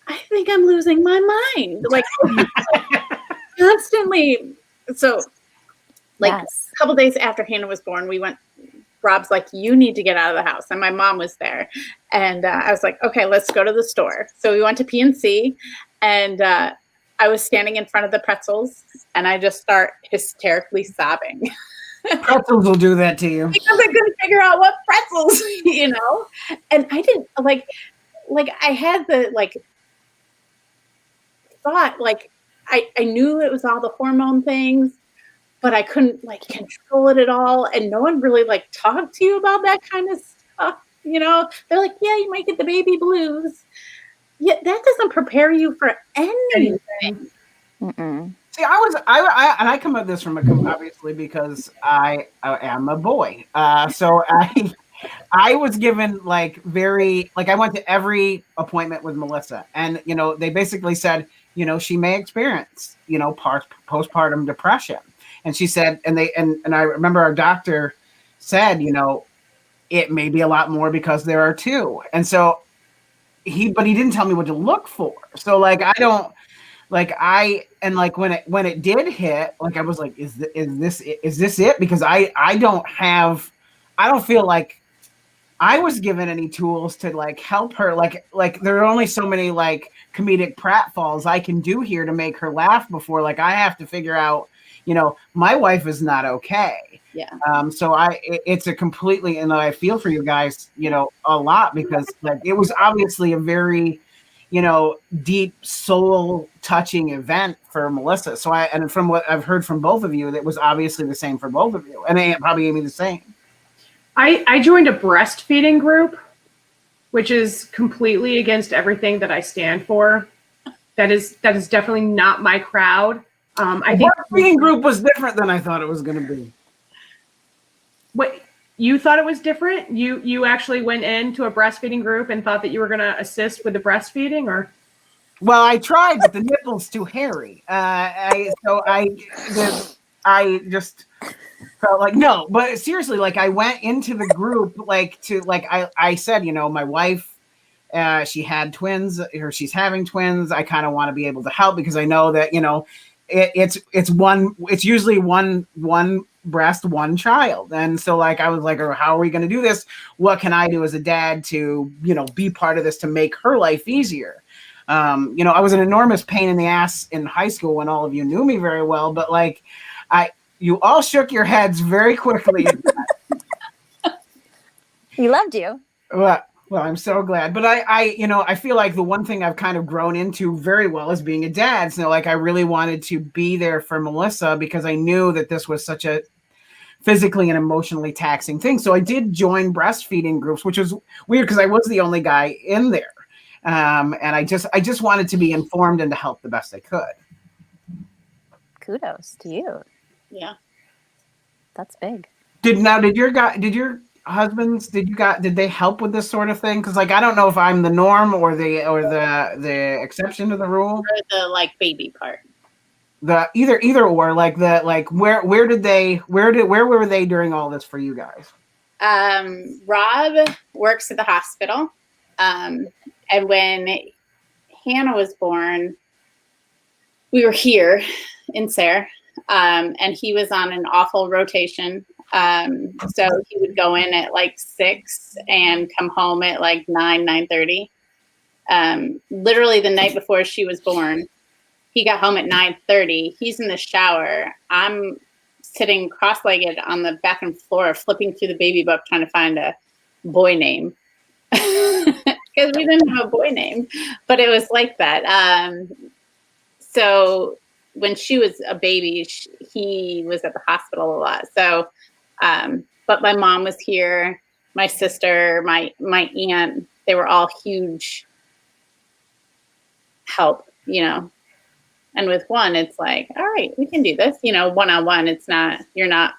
"I think I'm losing my mind." Like constantly. So, a couple days after Hannah was born, we went. Rob's like, "You need to get out of the house," and my mom was there, and I was like, "Okay, let's go to the store." So we went to PNC, and I was standing in front of the pretzels, and I just start hysterically sobbing. Pretzels will do that to you. Because I couldn't figure out what pretzels, And I didn't, I had the, thought, I knew it was all the hormone things, but I couldn't, control it at all. And no one really, talked to you about that kind of stuff, They're like, yeah, you might get the baby blues. Yeah, that doesn't prepare you for anything. Mm-mm. See, I come at this from obviously because I am a boy. So I was given I went to every appointment with Melissa, and they basically said, she may experience, postpartum depression. And she said, and I remember our doctor said, it may be a lot more because there are two. And so he didn't tell me what to look for. So I don't when it did hit, I was like, is this it? Because I don't feel like I was given any tools to help her. There are only so many comedic pratfalls I can do here to make her laugh before I have to figure out, my wife is not okay. Yeah. So it's a completely, and I feel for you guys, a lot, because it was obviously a very, deep soul touching event for Melissa. So and from what I've heard from both of you, that was obviously the same for both of you, and probably Amy the same. I joined a breastfeeding group, which is completely against everything that I stand for. That is definitely not my crowd. I think breastfeeding group was different than I thought it was going to be. What, you thought it was different? You actually went into a breastfeeding group and thought that you were going to assist with the breastfeeding, or? Well, I tried, but the nipple's too hairy. I just felt like no. But seriously, I went into the group I said, my wife, she had twins, or she's having twins. I kind of want to be able to help because I know that it's usually one breast, one child. And so I was like, oh, how are we going to do this? What can I do as a dad to, be part of this to make her life easier? I was an enormous pain in the ass in high school when all of you knew me very well, but you all shook your heads very quickly. He loved you. Well, I'm so glad. But I feel like the one thing I've kind of grown into very well is being a dad. So I really wanted to be there for Melissa because I knew that this was such a physically and emotionally taxing thing. So I did join breastfeeding groups, which was weird because I was the only guy in there. And I just wanted to be informed and to help the best I could. Kudos to you. Yeah. That's big. Did your husbands, did they help with this sort of thing? Because like I don't know if I'm the norm or the exception to the rule. Or the like baby part. The either or like where were they during all this for you guys? Rob works at the hospital. And when Hannah was born, we were here in Sayre, and he was on an awful rotation. So he would go in at like 6 and come home at like 9:30. Literally the night before she was born, he got home at 9:30. He's in the shower. I'm sitting cross-legged on the bathroom floor, flipping through the baby book, trying to find a boy name. Because we didn't have a boy name, but it was like that. So when she was a baby, he was at the hospital a lot. So, but my mom was here, my sister, my aunt, they were all huge help, you know. And with one, it's like, all right, we can do this, you know, one-on-one. You're not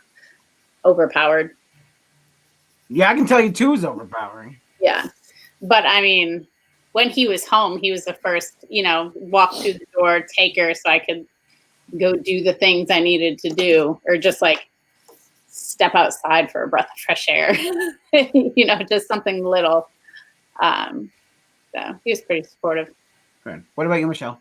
overpowered. Yeah, I can tell you 2 is overpowering. Yeah. But I mean, when he was home, he was the first, you know, walk through the door, take her so I could go do the things I needed to do, or just like step outside for a breath of fresh air, you know, just something little. So he was pretty supportive. Good. What about you, Michelle?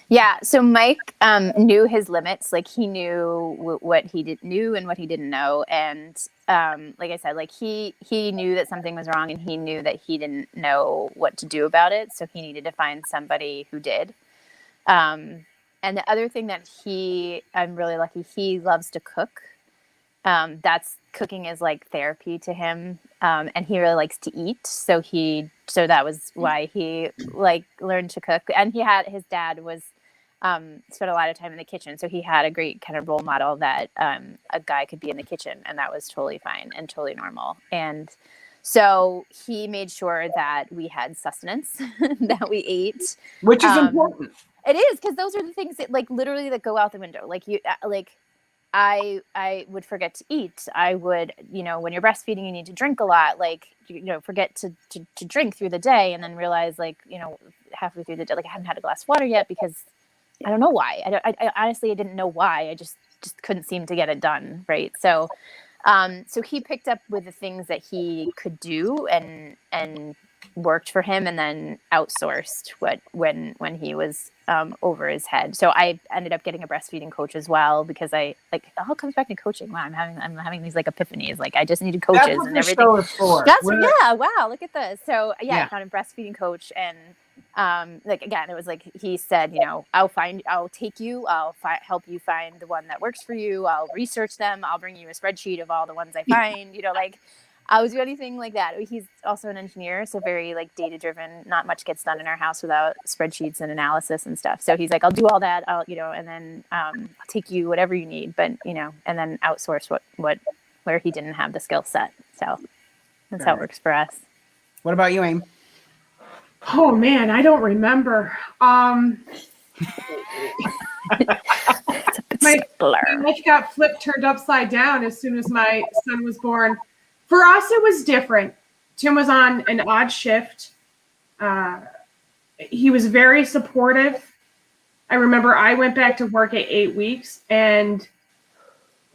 Yeah, so Mike knew his limits. Like he knew what he knew and what he didn't know, and like I said, like he knew that something was wrong, and he knew that he didn't know what to do about it. So he needed to find somebody who did. And the other thing that I'm really lucky. He loves to cook. Cooking is like therapy to him, and he really likes to eat. So that was why he like learned to cook. And his dad was spent a lot of time in the kitchen, so he had a great kind of role model that a guy could be in the kitchen, and that was totally fine and totally normal. And so he made sure that we had sustenance, that we ate, Which is important. It is, because those are the things that like literally that go out the window. Like I would forget to eat. I would, you know, when you're breastfeeding, you need to drink a lot. Like, you know, forget to drink through the day, and then realize, like, you know, halfway through the day, like I hadn't had a glass of water yet because I don't know why. I honestly, I didn't know why. I just couldn't seem to get it done. Right. So, so he picked up with the things that he could do and worked for him, and then outsourced when he was over his head. So I ended up getting a breastfeeding coach as well, because it all comes back to coaching. Wow, I'm having these like epiphanies. Like I just needed coaches and everything. Show is for. Yeah, wow, look at this. So yeah, I found a breastfeeding coach, and like again, it was like he said, you know, I'll take you, I'll help you find the one that works for you. I'll research them. I'll bring you a spreadsheet of all the ones I find. You know, like I'll do anything like that. He's also an engineer, so very like data driven. Not much gets done in our house without spreadsheets and analysis and stuff. So he's like, I'll do all that. And then I'll take you whatever you need, but you know, and then outsource where he didn't have the skill set. So that's how it works for us. What about you, Aim? Oh man, I don't remember. My life got turned upside down as soon as my son was born. For us, it was different. Tim was on an odd shift. He was very supportive. I remember I went back to work at 8 weeks, and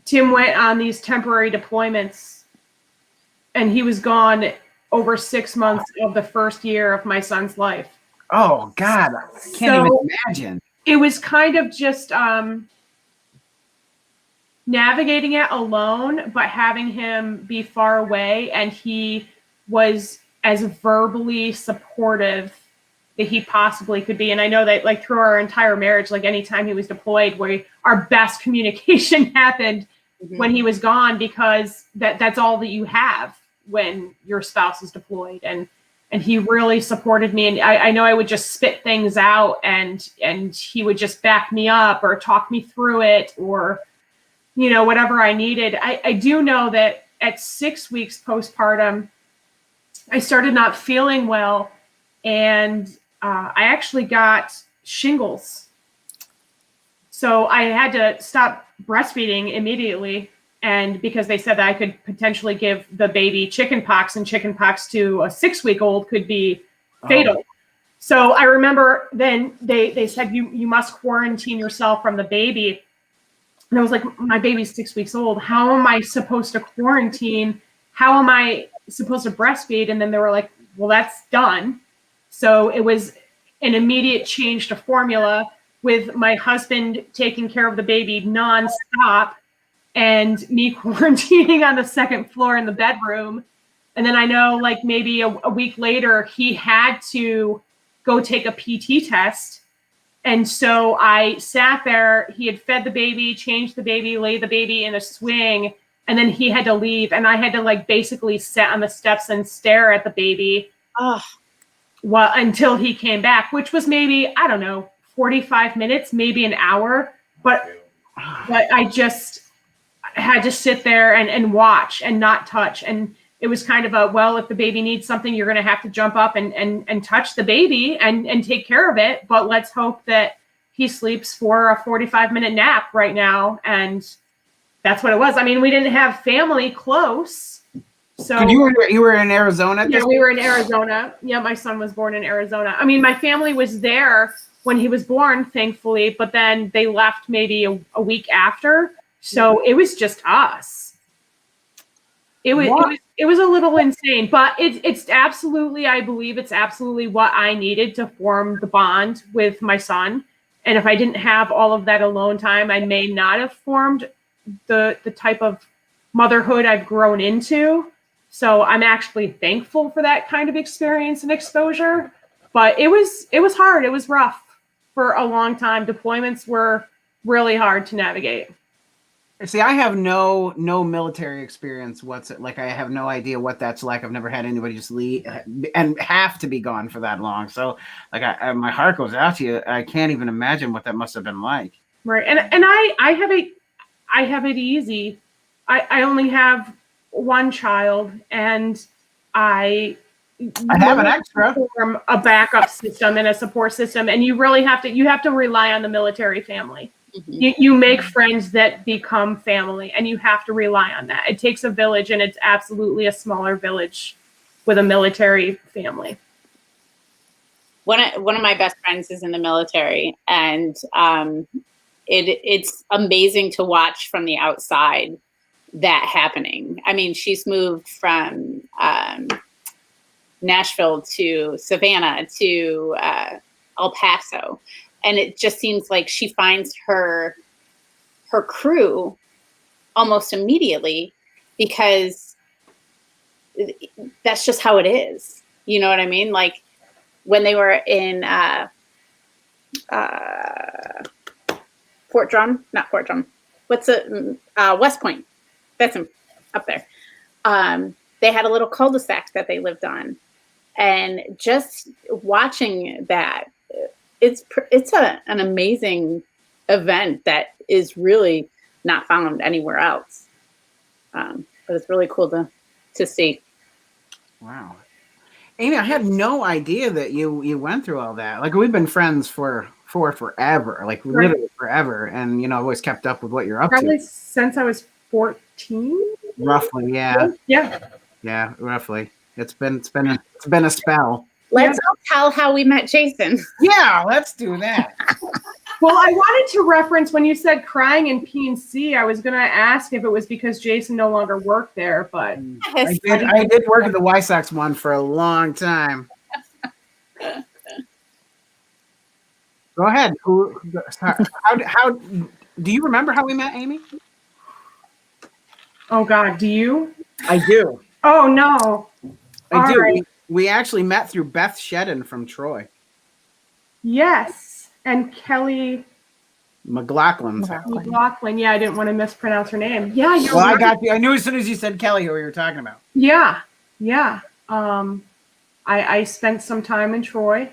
Tim went on these temporary deployments, and he was gone over 6 months of the first year of my son's life. Oh, God. I can't even imagine. It was kind of just navigating it alone, but having him be far away, and he was as verbally supportive that he possibly could be. And I know that like through our entire marriage, like anytime he was deployed, our best communication happened when he was gone, because that's all that you have when your spouse is deployed. And he really supported me. And I know I would just spit things out, and he would just back me up or talk me through it, or you know, whatever I needed. I do know that at 6 weeks postpartum, I started not feeling well, and I actually got shingles. So I had to stop breastfeeding immediately. And because they said that I could potentially give the baby chickenpox, and chickenpox to a 6-week-old could be fatal. Oh. So I remember then they said, you must quarantine yourself from the baby. And I was like, my baby's 6 weeks old. How am I supposed to quarantine? How am I supposed to breastfeed? And then they were like, well, that's done. So it was an immediate change to formula, with my husband taking care of the baby nonstop and me quarantining on the second floor in the bedroom. And then I know like maybe a week later, he had to go take a PT test. And so I sat there, he had fed the baby, changed the baby, laid the baby in a swing, and then he had to leave. And I had to like basically sit on the steps and stare at the baby until he came back, which was maybe, I don't know, 45 minutes, maybe an hour. But I just had to sit there and watch and not touch. And it was kind of a, well, if the baby needs something, you're going to have to jump up and touch the baby and take care of it. But let's hope that he sleeps for a 45-minute nap right now. And that's what it was. I mean, we didn't have family close. So you were in Arizona? Yeah, we were in Arizona. Yeah, my son was born in Arizona. I mean, my family was there when he was born, thankfully, but then they left maybe a week after. So it was just us. It was a little insane, but it's absolutely, I believe it's absolutely what I needed to form the bond with my son. And if I didn't have all of that alone time, I may not have formed the type of motherhood I've grown into. So I'm actually thankful for that kind of experience and exposure. But it was hard. It was rough for a long time. Deployments were really hard to navigate. See, I have no military experience. I have no idea what that's like. I've never had anybody just leave and have to be gone for that long. So like my heart goes out to you. I can't even imagine what that must have been like. Right. And I have it easy. I only have one child, and I have an extra. Form a backup system and a support system. And you really have to rely on the military family. Mm-hmm. You make friends that become family, and you have to rely on that. It takes a village, and it's absolutely a smaller village with a military family. One of my best friends is in the military, and it's amazing to watch from the outside that happening. I mean, she's moved from Nashville to Savannah to El Paso. And it just seems like she finds her crew almost immediately, because that's just how it is. You know what I mean? Like when they were in not Fort Drum. What's it? West Point. That's up there. They had a little cul-de-sac that they lived on, and just watching that, it's an amazing event that is really not found anywhere else. But it's really cool to see. Wow. Amy, I had no idea that you went through all that. Like, we've been friends for forever, like literally forever. And, I've always kept up with what you're up Probably to. Since I was 14. Roughly, yeah. Yeah. Yeah, roughly. It's been a spell. Let's all tell how we met Jason. Yeah, let's do that. Well, I wanted to reference when you said crying in P&C, I was going to ask if it was because Jason no longer worked there, but Yes. I did work at the White Sox one for a long time. Go ahead. How do you remember how we met, Amy? Oh God, do you? I do. Oh no. I do. Right. We actually met through Beth Shedden from Troy. Yes. And Kelly McLaughlin. Yeah, I didn't want to mispronounce her name. Yeah, you're Well, right. I got you. I knew as soon as you said Kelly who you were talking about. Yeah. I spent some time in Troy.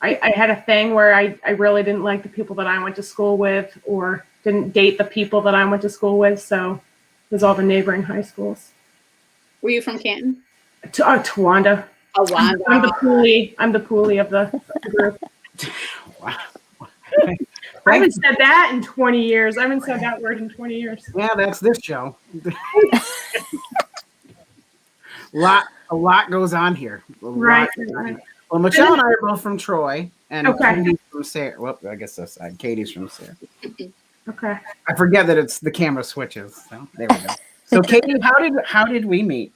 I had a thing where I really didn't like the people that I went to school with, or didn't date the people that I went to school with. So it was all the neighboring high schools. Were you from Canton? Towanda. Oh, Wanda. I'm the poolie of the group. Wow. I haven't said that in 20 years. I haven't said that word in 20 years. Yeah, that's this show. A lot goes on here. Right. Well, Michelle and I are both from Troy, and Okay. Katie's from Sarah. Well, I guess this side. Katie's from Sarah. Okay. I forget that it's the camera switches. So there we go. So Katie, how did we meet?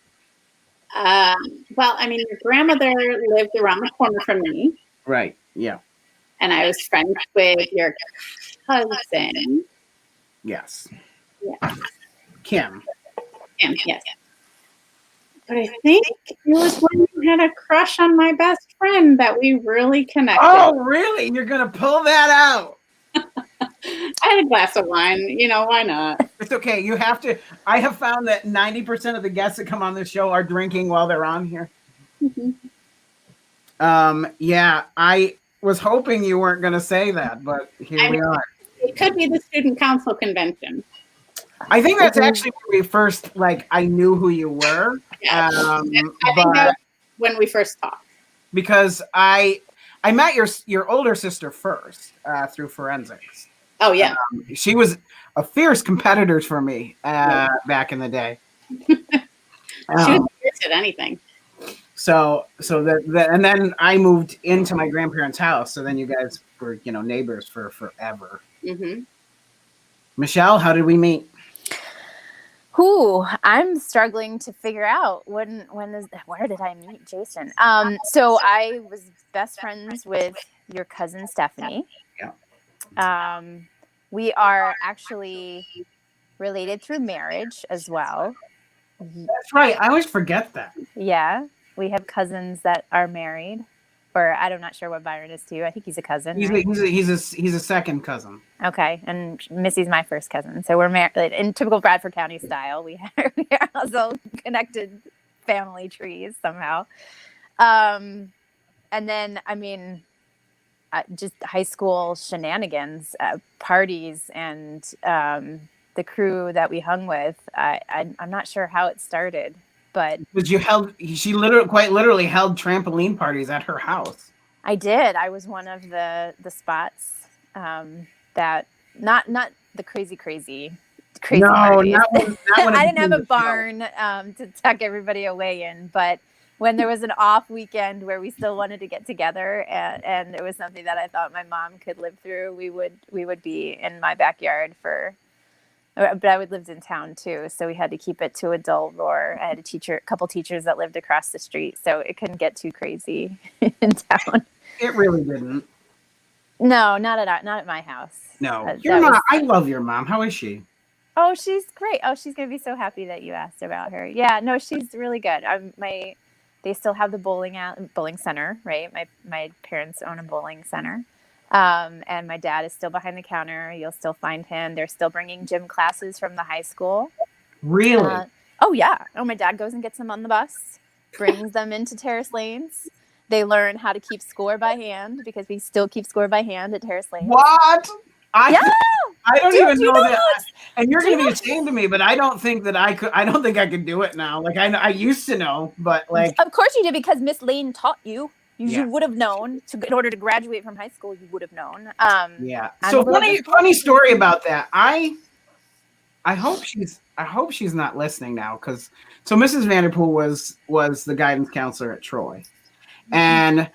Well, I mean, your grandmother lived around the corner from me, Right. Yeah. and I was friends with your cousin. Yes. Yeah. Kim. Yes. But I think it was when you had a crush on my best friend that we really connected. Oh, really? You're gonna pull that out? I had a glass of wine. You know, why not? It's okay. You have to. I have found that 90% of the guests that come on this show are drinking while they're on here. Yeah, I was hoping you weren't going to say that, but here we are. It could be the student council convention. I think that's actually when we first, I knew who you were. Yeah, I think that was when we first talked. Because I met your older sister first through forensics. Oh, yeah. She was a fierce competitor for me back in the day. She was fierce at anything. So that and then I moved into my grandparents' house. So then you guys were, neighbors for forever. Mm-hmm. Michelle, how did we meet? I'm struggling to figure out where did I meet Jason? So I was best friends with your cousin Stephanie. Yeah. We are actually related through marriage as well. That's right. I always forget that. Yeah, we have cousins that are married, or I'm not sure what Byron is too. I think he's a cousin. He's a second cousin. Okay, and Missy's my first cousin. So we're married in typical Bradford County style. We are also connected family trees somehow. And then, just high school shenanigans, parties, and the crew that we hung with. I'm not sure how it started, but she quite literally held trampoline parties at her house. I did. I was one of the spots that not the crazy No, parties. not when I didn't have a barn to tuck everybody away in, but when there was an off weekend where we still wanted to get together and it was something that I thought my mom could live through, we would be in my backyard but I lived in town too, so we had to keep it to adult roar. I had a couple teachers that lived across the street, so it couldn't get too crazy in town. It really didn't. No, not at my house. No, your mom. I love your mom. How is she? Oh, she's great. Oh, she's gonna be so happy that you asked about her. Yeah, no, she's really good. They still have the bowling center, right? My parents own a bowling center. And my dad is still behind the counter. You'll still find him. They're still bringing gym classes from the high school. Really? Oh, yeah. Oh, my dad goes and gets them on the bus, brings them into Terrace Lanes. They learn how to keep score by hand because we still keep score by hand at Terrace Lanes. What? Yeah. I don't even know that. Those? And you're going to be ashamed of me, but I don't think that I could. I don't think I could do it now. I used to know, but Of course you did, because Miss Lane taught you. You Yeah. would have known in order to graduate from high school. You would have known. Yeah. So funny story about that. I hope she's not listening now, because Mrs. Vanderpool was the guidance counselor at Troy, and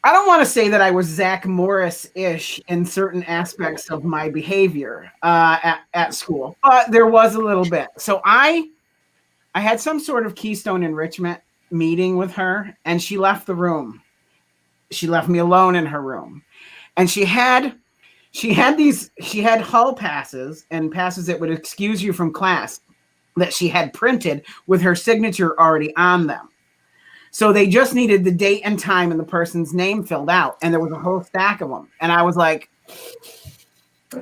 I don't want to say that I was Zach Morris-ish in certain aspects of my behavior at school, but there was a little bit. So I had some sort of Keystone enrichment meeting with her, and she left the room. She left me alone in her room, and she had hall passes and passes that would excuse you from class that she had printed with her signature already on them. So they just needed the date and time and the person's name filled out, and there was a whole stack of them. And I was like,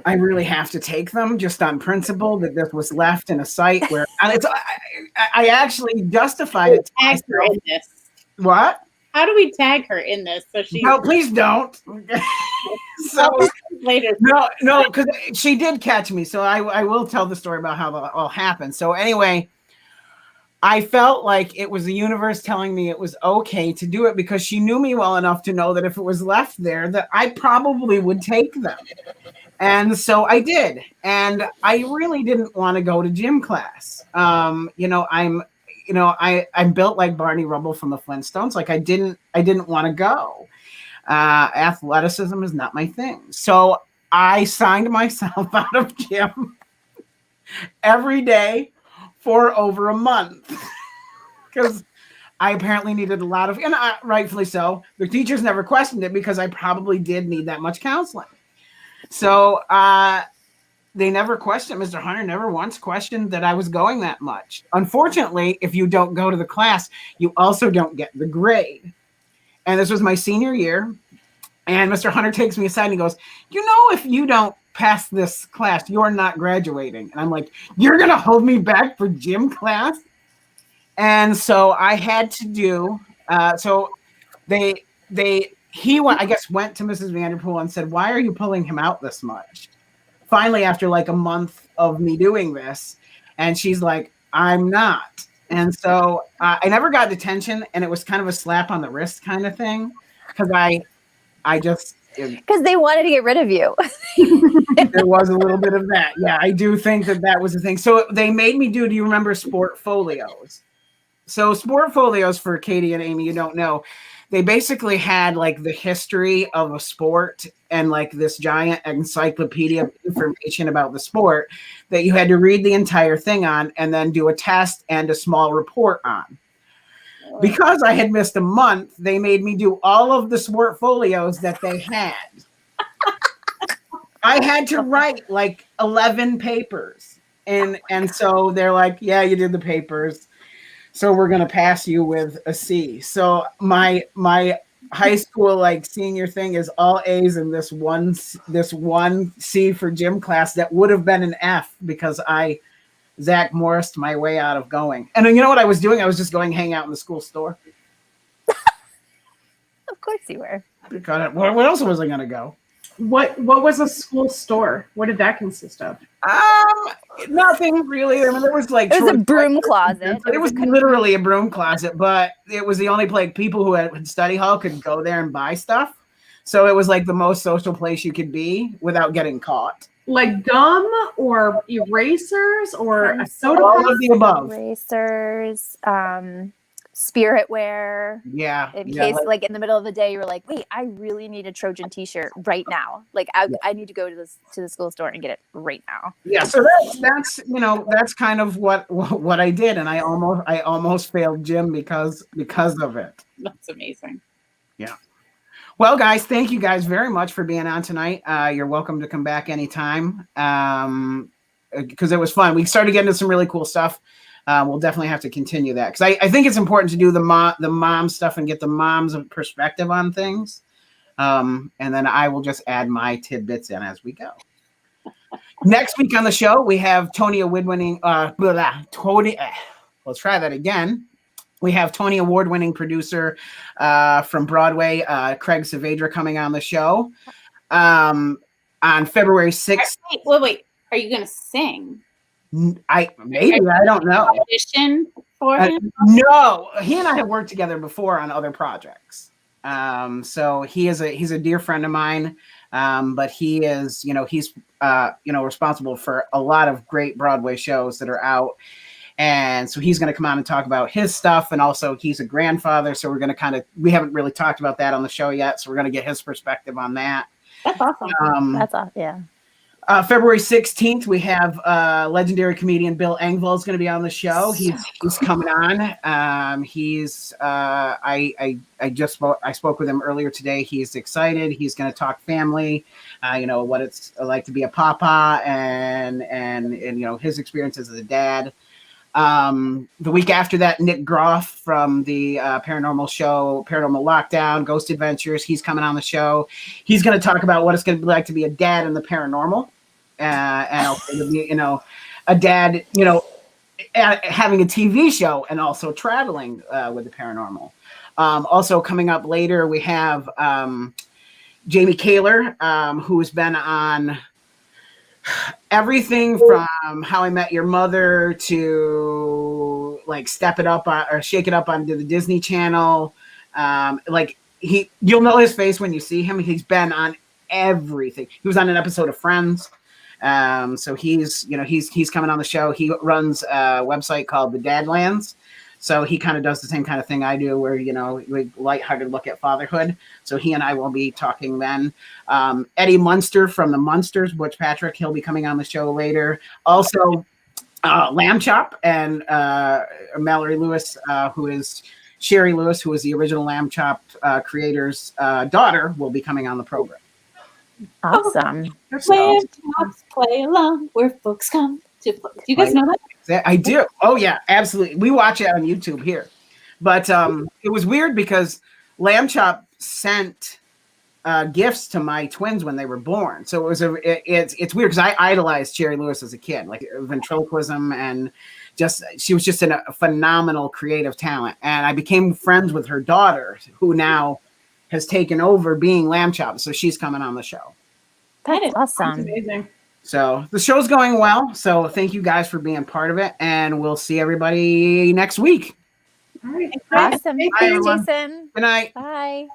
I really have to take them just on principle that this was left in a site where I actually justified it. Tag her in this. What? How do we tag her in this? So she. No, please don't. So later. No, because she did catch me. So I will tell the story about how that all happened. So anyway, I felt like it was the universe telling me it was okay to do it because she knew me well enough to know that if it was left there, that I probably would take them. And so I did. And I really didn't want to go to gym class. I'm built like Barney Rubble from the Flintstones. Like I didn't want to go. Athleticism is not my thing. So I signed myself out of gym every day for over a month because I apparently needed a lot of, and rightfully so. The teachers never questioned it because I probably did need that much counseling. So they never questioned, Mr. Hunter never once questioned that I was going that much. Unfortunately, if you don't go to the class, you also don't get the grade. And this was my senior year. And Mr. Hunter takes me aside and he goes, if you don't pass this class, you're not graduating. And I'm like, you're going to hold me back for gym class? And so I had to do, he went to Mrs. Vanderpool and said, why are you pulling him out this much? Finally, after like a month of me doing this, and she's like, I'm not. And so I never got detention, and it was kind of a slap on the wrist kind of thing, because because they wanted to get rid of you. There was a little bit of that. Yeah, I do think that was the thing. So they made me do you remember Sportfolios? So Sportfolios, for Katie and Amy, you don't know, they basically had like the history of a sport and like this giant encyclopedia of information about the sport that you had to read the entire thing on and then do a test and a small report on. Because I had missed a month, they made me do all of the Sportfolios that they had. I had to write like 11 papers. And so they're like, yeah, you did the papers, so we're going to pass you with a C. So my high school like senior thing is all A's in this one C for gym class that would have been an F because I Zach Morrised my way out of going. And you know what I was doing? I was just going hang out in the school store. Of course you were. What else was I going to go? What was a school store? What did that consist of? Nothing really. I mean, there was like it was a broom closet. It was literally a broom closet, but it was the only place people who had study hall could go there and buy stuff. So it was like the most social place you could be without getting caught. Like gum or erasers or a soda all of the above. Erasers, spiritware. Yeah. In case, like in the middle of the day, you were like, "Wait, I really need a Trojan T-shirt right now. Like, I need to go to the school store and get it right now." Yeah. So that's kind of what I did, and I almost failed gym because of it. That's amazing. Yeah. Well, guys, thank you guys very much for being on tonight. You're welcome to come back anytime because it was fun. We started getting into some really cool stuff. We'll definitely have to continue that because I think it's important to do the mom stuff and get the mom's perspective on things. And then I will just add my tidbits in as we go. Next week on the show, we have Tony award-winning let's try that again. We have Tony award-winning producer from Broadway, Craig Saavedra, coming on the show on February 6th. Wait. Are you going to sing? I don't know. Audition for him? No, he and I have worked together before on other projects. So he's a dear friend of mine. But he is, he's responsible for a lot of great Broadway shows that are out. And so he's going to come on and talk about his stuff. And also he's a grandfather. So we're going to we haven't really talked about that on the show yet. So we're going to get his perspective on that. That's awesome. That's awesome. Yeah. February 16th, we have legendary comedian Bill Engvall is going to be on the show. He's coming on. I spoke with him earlier today. He's excited. He's going to talk family, what it's like to be a papa and his experiences as a dad. The week after that, Nick Groff from the paranormal show, Paranormal Lockdown, Ghost Adventures, he's coming on the show. He's going to talk about what it's going to be like to be a dad in the paranormal. And also to be, a dad, having a TV show and also traveling with the paranormal. Also coming up later, we have Jamie Kaler, who has been on everything from How I Met Your Mother to like step it up or shake it up onto the Disney Channel. Like you'll know his face when you see him. He's been on everything. He was on an episode of Friends. So he's coming on the show. He runs a website called the Dadlands. So he kind of does the same kind of thing I do, where, we lighthearted look at fatherhood. So he and I will be talking then. Eddie Munster from the Munsters, Butch Patrick, he'll be coming on the show later. Also, Lamb Chop and Mallory Lewis, who is Sherry Lewis, who is the original Lamb Chop creator's daughter, will be coming on the program. Awesome. Lamb Chops play along where folks come to play. Do you guys know that? I do. Oh yeah, absolutely. We watch it on YouTube here. But it was weird because Lamb Chop sent gifts to my twins when they were born. So it's weird because I idolized Sherry Lewis as a kid, like ventriloquism, and she was just a phenomenal creative talent. And I became friends with her daughter, who now has taken over being Lamb Chop. So she's coming on the show. That's awesome. That's amazing. So the show's going well. So thank you guys for being part of it, and we'll see everybody next week. All right. Awesome. Bye, Thank you, everyone. Jason. Good night. Bye.